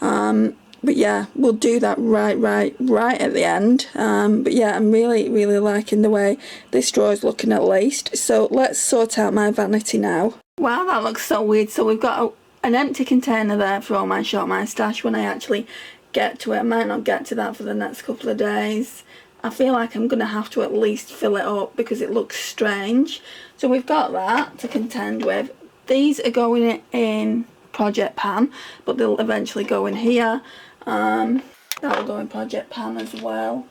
S1: But yeah, we'll do that right at the end. But yeah, I'm really, really liking the way this drawer is looking at least. So let's sort out my vanity now. Wow, that looks so weird. So we've got an empty container there for all my Shop My Stash when I actually get to it. I might not get to that for the next couple of days. I feel like I'm going to have to at least fill it up because it looks strange. So we've got that to contend with. These are going in Project Pan, but they'll eventually go in here. That'll go in Project Pan as well.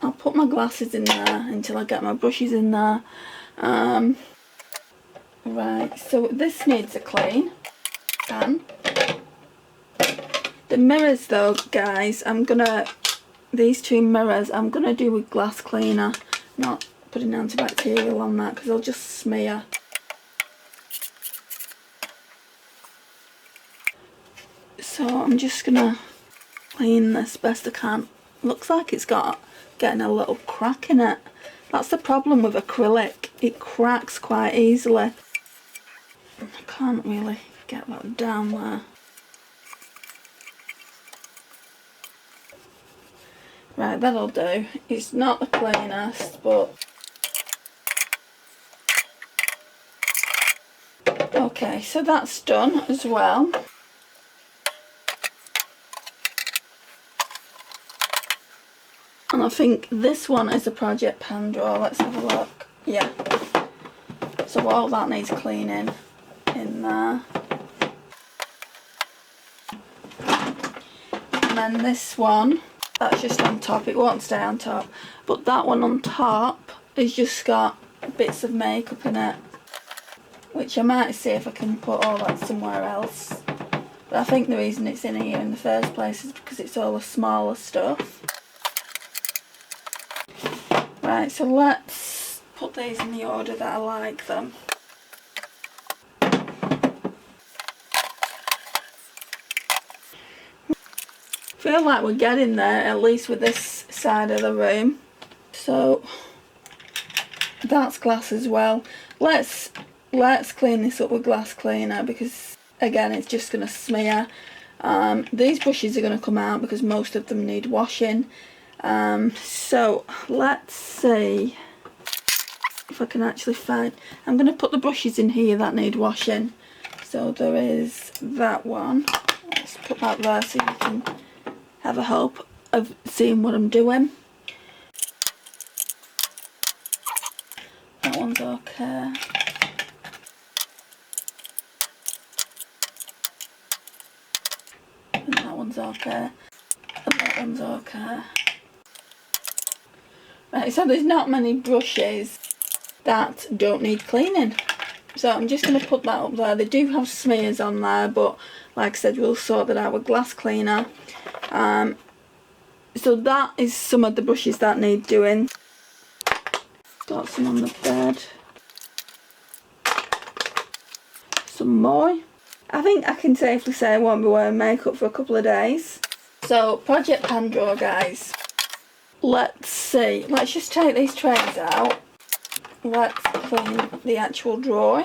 S1: I'll put my glasses in there until I get my brushes in there. Right, so this needs a clean. Pan. The mirrors though, guys, these two mirrors I'm gonna do with glass cleaner, not putting antibacterial on that because they'll just smear. So I'm just gonna clean this best I can. Looks like it's getting a little crack in it. That's the problem with acrylic, it cracks quite easily. I can't really get that down there. Right, that'll do. It's not the cleanest, but okay, so that's done as well. And I think this one is a Project Pan drawer. Let's have a look. Yeah. So all that needs cleaning in there. And then this one, that's just on top. It won't stay on top. But that one on top has just got bits of makeup in it, which I might see if I can put all that somewhere else. But I think the reason it's in here in the first place is because it's all the smaller stuff. Right, so let's put these in the order that I like them. Feel like we're getting there, at least with this side of the room. So that's glass as well. Let's clean this up with glass cleaner because again it's just going to smear. These brushes are going to come out because most of them need washing. So let's see. if I can actually find. I'm going to put the brushes in here that need washing. So there is that one. Let's put that there so you can have a hope of seeing what I'm doing. That one's okay. And that one's okay. And that one's okay. Right, so there's not many brushes that don't need cleaning. So I'm just going to put that up there. They do have smears on there, but like I said, we'll sort that out with glass cleaner. So that is some of the brushes that need doing. Got some on the bed. Some more. I think I can safely say I won't be wearing makeup for a couple of days. So, Project Pan drawer, guys. Let's see. Let's just take these trays out. Let's clean the actual drawer.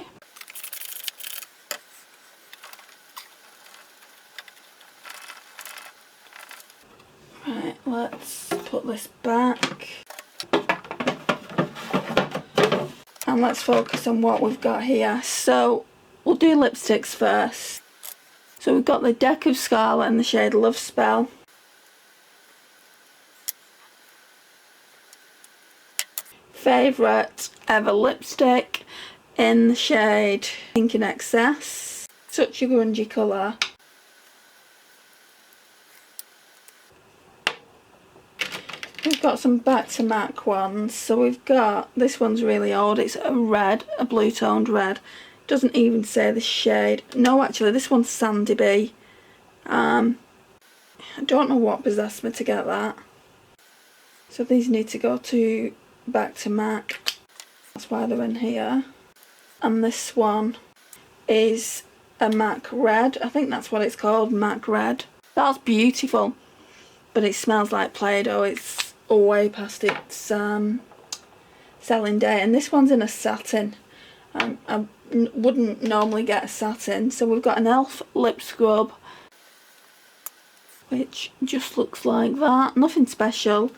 S1: Right, let's put this back. And let's focus on what we've got here. So, we'll do lipsticks first. So we've got the Deck of Scarlet in the shade Love Spell. Favourite ever lipstick in the shade Pink in Excess. Such a grungy colour. We've got some back to MAC ones. So we've got, this one's really old. It's a red, a blue toned red. Doesn't even say the shade. No, actually, this one's Sandy B. I don't know what possessed me to get that. So these need to go to back to MAC. That's why they're in here. And this one is a MAC Red. I think that's what it's called, MAC Red. That's beautiful. But it smells like Play-Doh. It's way past its selling day. And this one's in a satin. I wouldn't normally get a satin. So we've got an e.l.f. lip scrub, which just looks like that. Nothing special.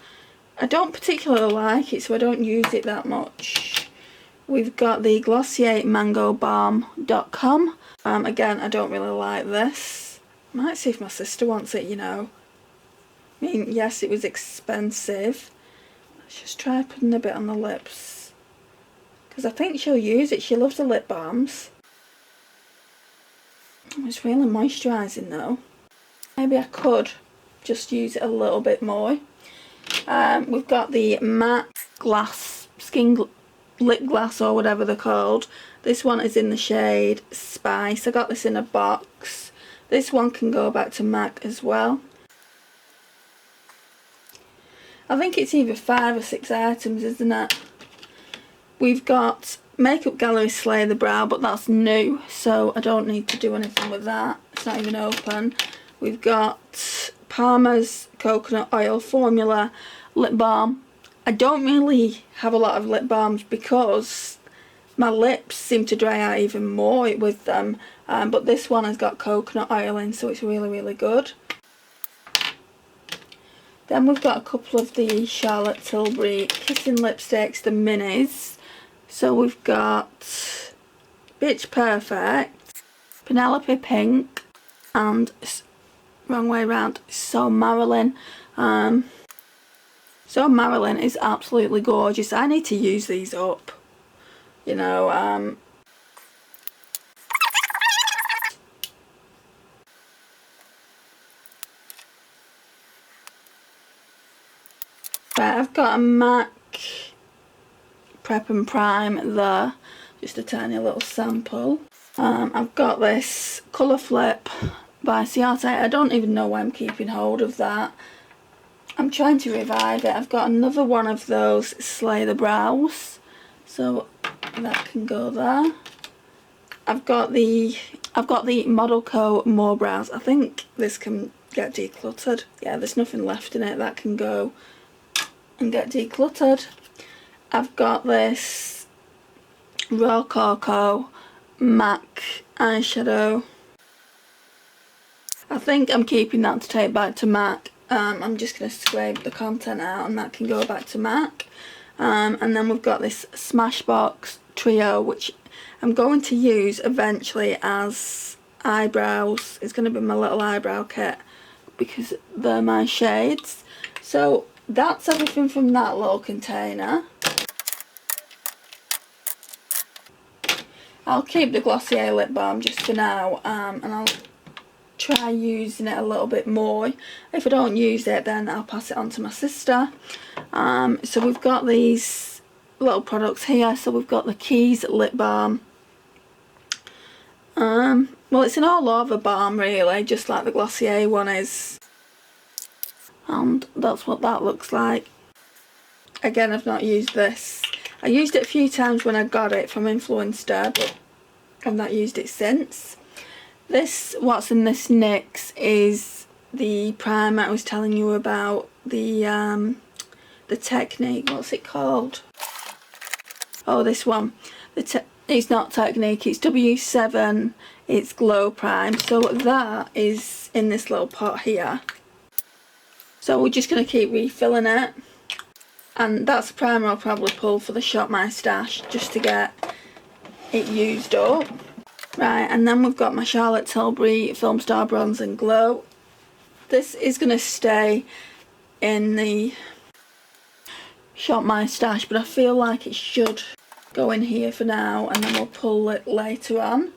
S1: I don't particularly like it, so I don't use it that much. We've got the Glossier Mango Balm.com. Again, I don't really like this. Might see if my sister wants it, you know. I mean, yes, it was expensive. Let's just try putting a bit on the lips, because I think she'll use it. She loves the lip balms. It's really moisturising though. Maybe I could just use it a little bit more. We've got the matte glass lip gloss, or whatever they're called. This one is in the shade Spice. I got this in a box. This one can go back to MAC as well. I think it's either 5 or 6 items, isn't it? We've got Makeup Gallery Slay the Brow, but that's new, so I don't need to do anything with that. It's not even open. We've got Palmer's Coconut Oil Formula Lip Balm. I don't really have a lot of lip balms because my lips seem to dry out even more with them. But this one has got coconut oil in, so it's really, really good. Then we've got a couple of the Charlotte Tilbury Kissing Lipsticks, the minis. So we've got Bitch Perfect, Penelope Pink, and wrong way around, So Marilyn. So Marilyn is absolutely gorgeous. I need to use these up, you know. Right, I've got a MAC Prep and Prime there, just a tiny little sample. I've got this Colour Flip by Ciate. I don't even know why I'm keeping hold of that. I'm trying to revive it. I've got another one of those Slay the Brows, so that can go there. I've got the Model Co More Brows. I think this can get decluttered. Yeah, there's nothing left in it. That can go and get decluttered. I've got this Rococo MAC eyeshadow. I think I'm keeping that to take back to MAC. I'm just going to scrape the content out and that can go back to MAC. And then we've got this Smashbox Trio, which I'm going to use eventually as eyebrows. It's going to be my little eyebrow kit because they're my shades. So that's everything from that little container. I'll keep the Glossier lip balm just for now, and I'll try using it a little bit more. If I don't use it, then I'll pass it on to my sister. So we've got these little products here. So we've got the Keys lip balm. Well, it's an all over balm really, just like the Glossier one is, and that's what that looks like. Again, I've not used this. I used it a few times when I got it from Influencer, but I've not used it since. This, what's in this NYX, is the primer I was telling you about, the Technique, what's it called? Oh, this one. It's not Technique, it's W7, it's Glow Prime. So that is in this little pot here. So we're just going to keep refilling it. And that's the primer I'll probably pull for the Shop My Stash, just to get it used up. Right, and then we've got my Charlotte Tilbury Film Star Bronze and Glow. This is going to stay in the Shop My Stash, but I feel like it should go in here for now, and then we'll pull it later on.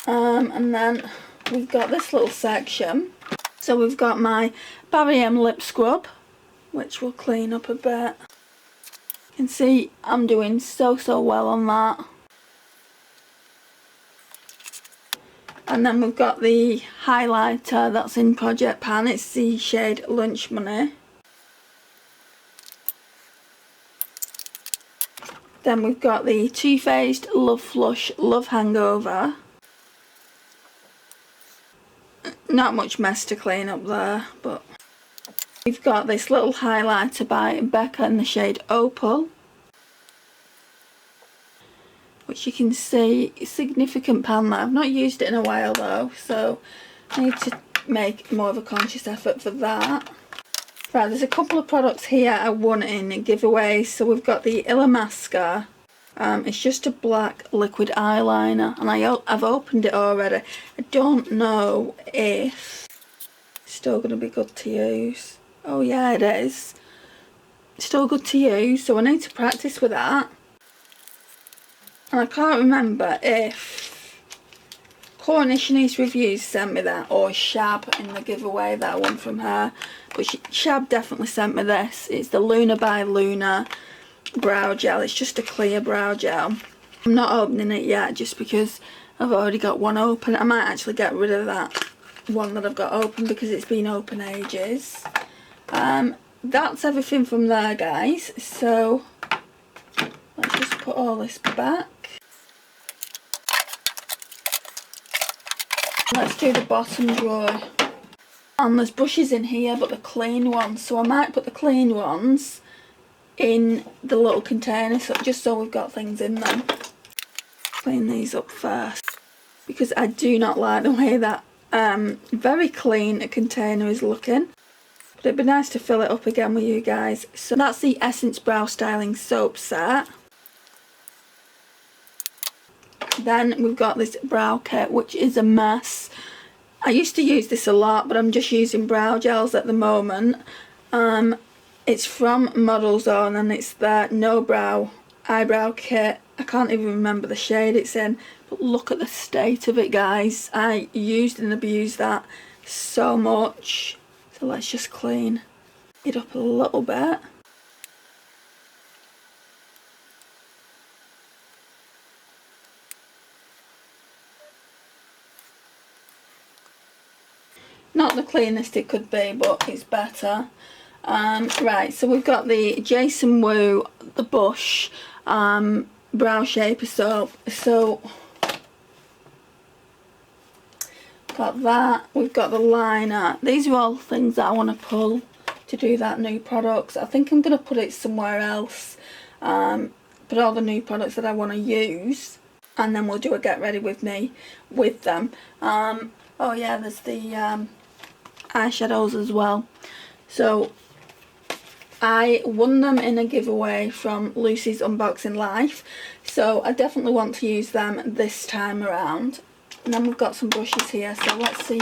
S1: And then we've got this little section. So we've got my Barry M lip scrub, which will clean up a bit. You can see I'm doing so well on that. And then we've got the highlighter that's in Project Pan. It's the shade Lunch Money. Then we've got the Too Faced Love Flush Love Hangover. Not much mess to clean up there, but we've got this little highlighter by Becca in the shade Opal, which you can see significant pan there. I've not used it in a while though, so I need to make more of a conscious effort for that. Right, there's a couple of products here I won in giveaways. So we've got the Illamasqua. It's just a black liquid eyeliner, and I've opened it already. I don't know if it's still going to be good to use. Oh yeah, it is. It's still good to use, so I need to practice with that. And I can't remember if Coronation East Reviews sent me that, or Shab in the giveaway that I won from her. But Shab definitely sent me this. It's the Luna by Luna brow gel. It's just a clear brow gel. I'm not opening it yet just because I've already got one open. I might actually get rid of that one that I've got open because it's been open ages. That's everything from there, guys. So let's just put all this back. Let's do the bottom drawer. And there's brushes in here, but the clean ones. So I might put the clean ones in the little container, so just so we've got things in them. Clean these up first, because I do not like the way that very clean a container is looking. But it'd be nice to fill it up again with you guys. So that's the Essence Brow Styling Soap Set. Then we've got this brow kit, which is a mess. I used to use this a lot, but I'm just using brow gels at the moment. It's from Model Zone, and it's the No Brow Eyebrow Kit. I can't even remember the shade it's in, but look at the state of it, guys. I used and abused that so much. So let's just clean it up a little bit. Not the cleanest it could be, but it's better. Right, so we've got the Jason Wu, the Bush Brow Shaper Soap. So, got that. We've got the liner. These are all things that I want to pull to do that new products. I think I'm going to put it somewhere else. Put all the new products that I want to use, and then we'll do a get ready with me with them. Oh yeah, there's the eyeshadows as well. So I won them in a giveaway from Lucy's Unboxing Life, so I definitely want to use them this time around. And then we've got some brushes here, so let's see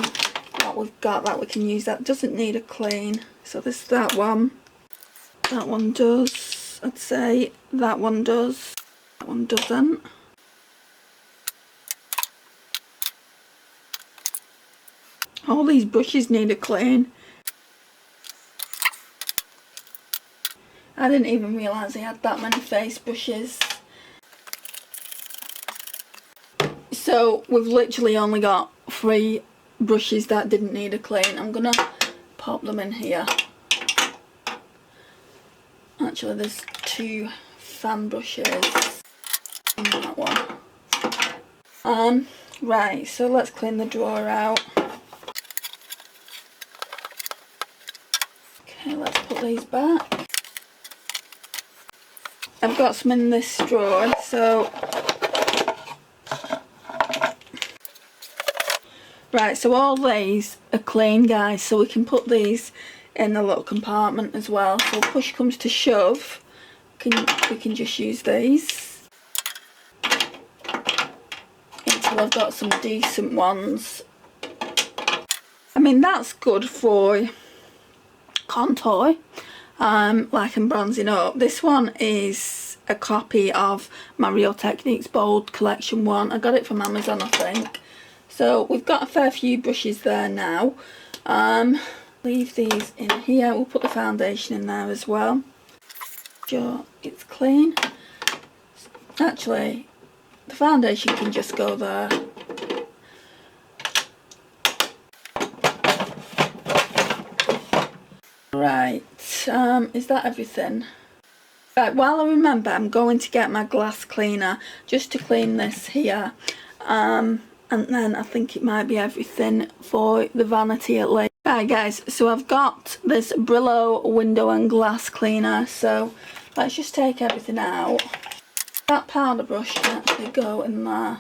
S1: what we've got that we can use that doesn't need a clean. So this is that one does, I'd say that one does, that one doesn't. All these brushes need a clean. I didn't even realise I had that many face brushes. So we've literally only got 3 brushes that didn't need a clean. I'm gonna pop them in here. Actually, there's 2 fan brushes in that one. Right, so let's clean the drawer out. Okay, let's put these back. I've got some in this drawer, so right, so all these are clean, guys, so we can put these in a little compartment as well. So push comes to shove, we can just use these until I've got some decent ones. I mean, that's good for contour, like I'm bronzing up. This one is a copy of my Real Techniques Bold Collection one. I got it from Amazon, I think. So we've got a fair few brushes there now. Leave these in here. We'll put the foundation in there as well. Sure, it's clean. Actually, the foundation can just go there. Right, is that everything? Right, while I remember, I'm going to get my glass cleaner just to clean this here. And then I think it might be everything for the vanity at least. Right guys, so I've got this Brillo window and glass cleaner, so let's just take everything out. That powder brush can actually go in there,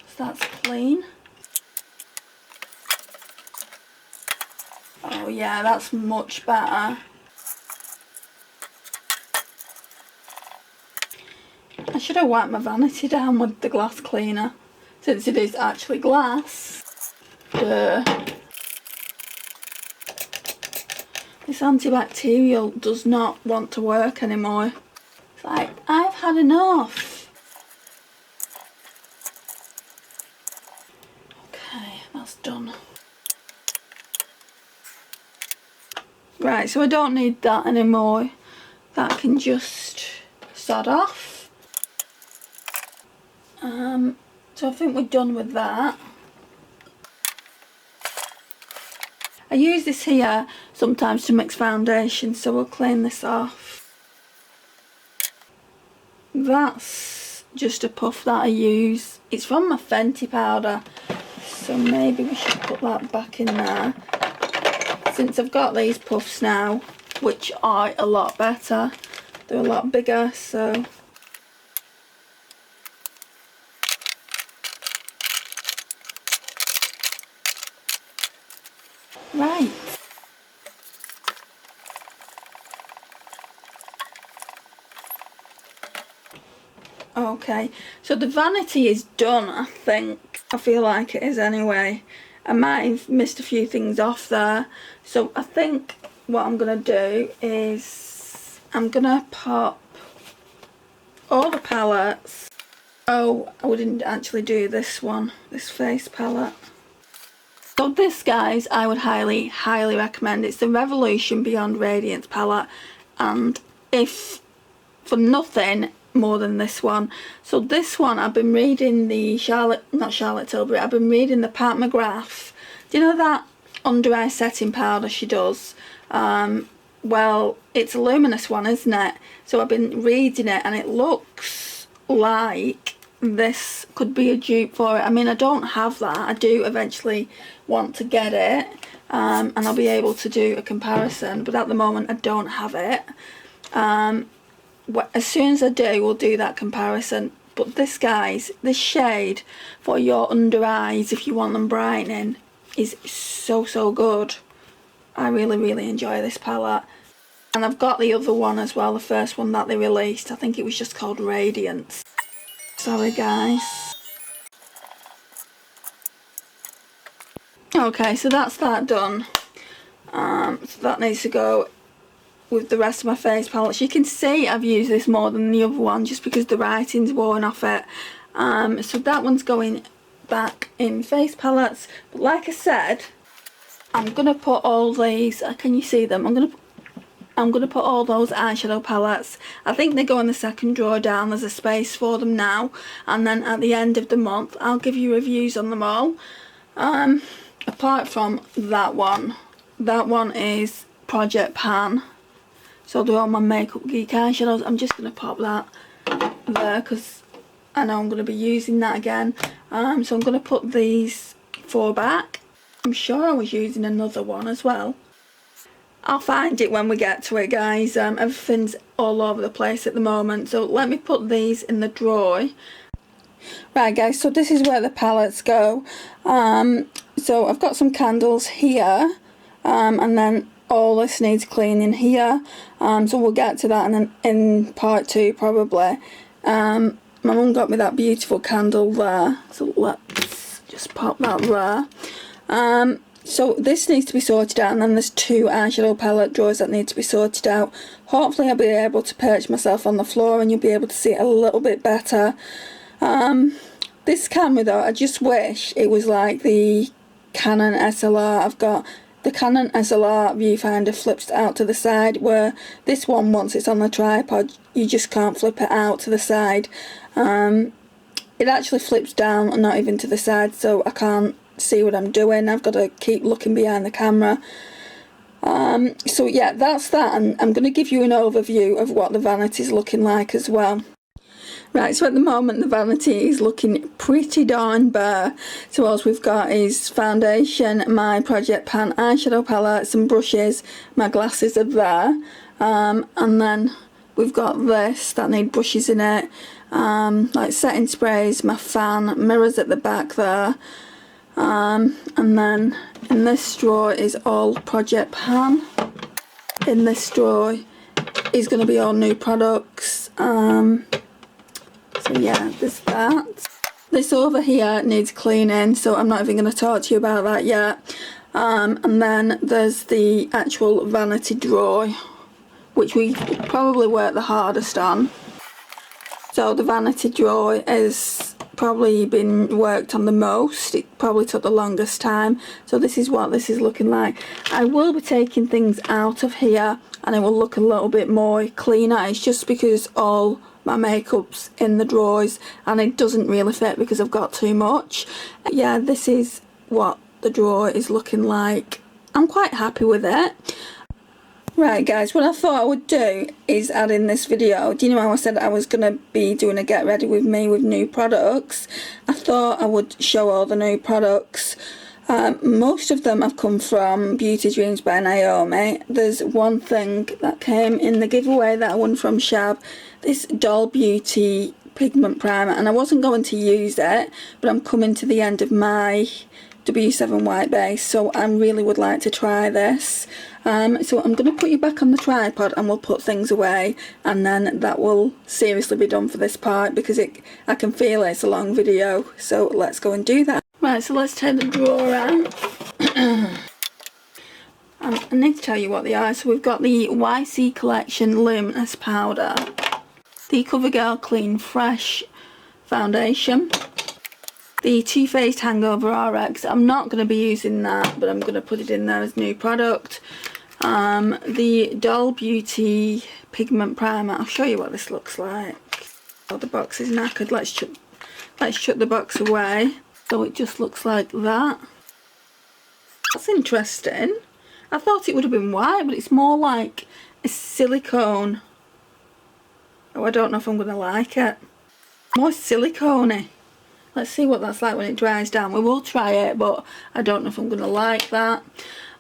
S1: so that's clean. Oh yeah, that's much better. I should have wiped my vanity down with the glass cleaner, since it is actually glass. Duh. This antibacterial does not want to work anymore. It's like, I've had enough. Okay, that's done. Right, so I don't need that anymore. That can just sod off. So I think we're done with that. I use this here sometimes to mix foundation, so we'll clean this off. That's just a puff that I use. It's from my Fenty powder, so maybe we should put that back in there. Since I've got these puffs now, which are a lot better, they're a lot bigger, so... Right. Okay, so the vanity is done, I think. I feel like it is anyway. I might have missed a few things off there. So I think what I'm going to do is I'm going to pop all the palettes. Oh, I didn't actually do this one, this face palette. So this, guys, I would highly recommend. It's the Revolution Beyond Radiance palette, and if for nothing more than this one. So this one, I've been reading the not Charlotte Tilbury, I've been reading the Pat McGrath. Do you know that under eye setting powder she does? Well, it's a luminous one, isn't it? So I've been reading it and it looks like this could be a dupe for it. I mean, I don't have that. I do eventually want to get it, and I'll be able to do a comparison, but at the moment I don't have it. As soon as I do, we'll do that comparison. But this, guys, this shade for your under eyes, if you want them brightening, is so good. I really enjoy this palette. And I've got the other one as well, the first one that they released. I think it was just called Radiance. Sorry guys. Okay, so that's that done. So that needs to go with the rest of my face palettes. You can see I've used this more than the other one just because the writing's worn off it. So that one's going back in face palettes. But like I said, I'm gonna put all these. Can you see them? I'm gonna put all those eyeshadow palettes. I think they go in the second drawer down. There's a space for them now. And then at the end of the month, I'll give you reviews on them all. Apart from that one. That one is Project Pan. So they're all my Makeup Geek eyeshadows. I'm just going to pop that there because I know I'm going to be using that again. So I'm going to put these 4 back. I'm sure I was using another one as well. I'll find it when we get to it, guys. Everything's all over the place at the moment. So let me put these in the drawer. Right guys, so this is where the palettes go. So I've got some candles here. And then all this needs cleaning here, so we'll get to that and then in part 2 probably. My mum got me that beautiful candle there, so let's just pop that there. So this needs to be sorted out, and then there's 2 eyeshadow palette drawers that need to be sorted out. Hopefully I'll be able to perch myself on the floor and you'll be able to see it a little bit better. This camera though, I just wish it was like the Canon SLR. I've got the Canon SLR viewfinder flips out to the side, where this one, once it's on the tripod, you just can't flip it out to the side. It actually flips down and not even to the side, so I can't see what I'm doing. I've got to keep looking behind the camera. So yeah, that's that, and I'm going to give you an overview of what the Vanity's looking like as well. Right, so at the moment the Vanity is looking pretty darn bare. So all we've got is foundation, my Project Pan eyeshadow palette, some brushes, my glasses are there, and then we've got this that need brushes in it, like setting sprays, my fan, mirrors at the back there, and then in this drawer is all Project Pan. In this drawer is going to be all new products. So yeah, there's that. This over here needs cleaning, so I'm not even going to talk to you about that yet. And then there's the actual Vanity drawer, which we probably work the hardest on. So the Vanity drawer is probably been worked on the most. It probably took the longest time. So this is what this is looking like. I will be taking things out of here and it will look a little bit more cleaner. It's just because all my makeup's in the drawers and it doesn't really fit because I've got too much. Yeah, this is what the drawer is looking like. I'm quite happy with it. Right guys, what I thought I would do is add in this video. Do you know how I said I was going to be doing a get ready with me with new products? I thought I would show all the new products. Most of them have come from Beauty Dreams by Naomi. There's one thing that came in the giveaway that I won from Shab, this Doll Beauty pigment primer, and I wasn't going to use it, but I'm coming to the end of my W7 white base, so I really would like to try this. So I'm going to put you back on the tripod and we'll put things away, and then that will seriously be done for this part because I can feel it's a long video, so let's go and do that. Right, so let's take the drawer out. I need to tell you what they are. So we've got the YC Collection Luminous Powder, the CoverGirl Clean Fresh Foundation, the Too Faced Hangover RX. I'm not going to be using that, but I'm going to put it in there as new product. The Doll Beauty Pigment Primer. I'll show you what this looks like. Oh, the box is knackered. Let's chuck the box away. So it just looks like that. That's interesting. I thought it would have been white, but it's more like a silicone. Oh, I don't know if I'm going to like it. More silicone-y. Let's see what that's like when it dries down. We will try it, but I don't know if I'm going to like that.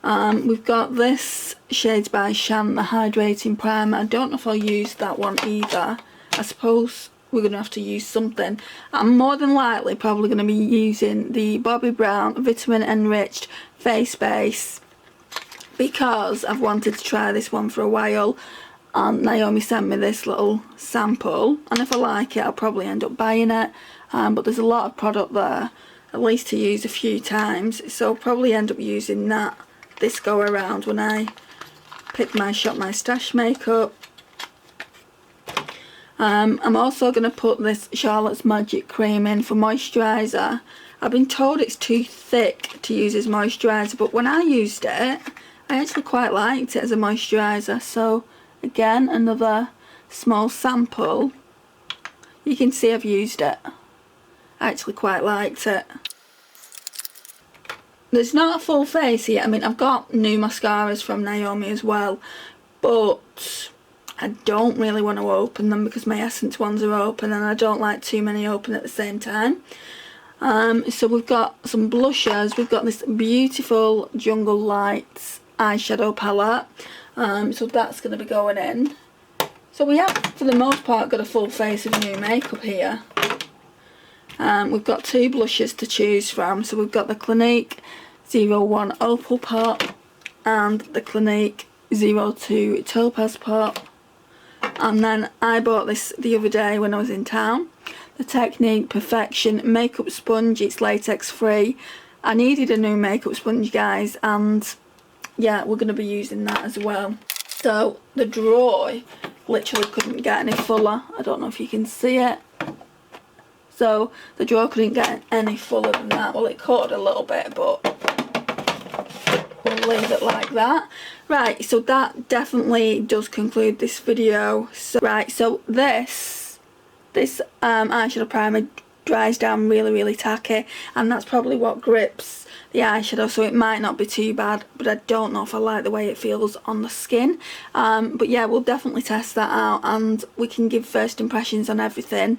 S1: We've got this Shades by Shan, the Hydrating Primer. I don't know if I'll use that one either. I suppose we're going to have to use something. I'm more than likely probably going to be using the Bobbi Brown Vitamin Enriched Face Base. because I've wanted to try this one for a while, and Naomi sent me this little sample, and if I like it I'll probably end up buying it, but there's a lot of product there, at least to use a few times, so I'll probably end up using that this go around when I pick my Shop My Stash makeup. I'm also going to put this Charlotte's Magic cream in for moisturiser. I've been told it's too thick to use as moisturiser, but when I used it I actually quite liked it as a moisturiser. So again, another small sample. You can see I've used it. I actually quite liked it. There's not a full face here. I mean, I've got new mascaras from Naomi as well, but I don't really want to open them because my Essence ones are open and I don't like too many open at the same time. So we've got some blushers. We've got this beautiful Jungle Lights eyeshadow palette. So that's going to be going in. So we have, for the most part, got a full face of new makeup here. We've got two blushes to choose from. So we've got the Clinique 01 Opal Pot and the Clinique 02 Topaz Pot. And then I bought this the other day when I was in town. The Technique Perfection Makeup Sponge. It's latex free. I needed a new makeup sponge, guys, and yeah, we're going to be using that as well. So the drawer literally couldn't get any fuller. I don't know if you can see it. So the drawer couldn't get any fuller than that. Well, it could a little bit, but we'll leave it like that. Right, so that definitely does conclude this video. So, right, so this eyeshadow primer dries down really tacky, and that's probably what grips the eyeshadow, so it might not be too bad, but I don't know if I like the way it feels on the skin. But yeah, we'll definitely test that out and we can give first impressions on everything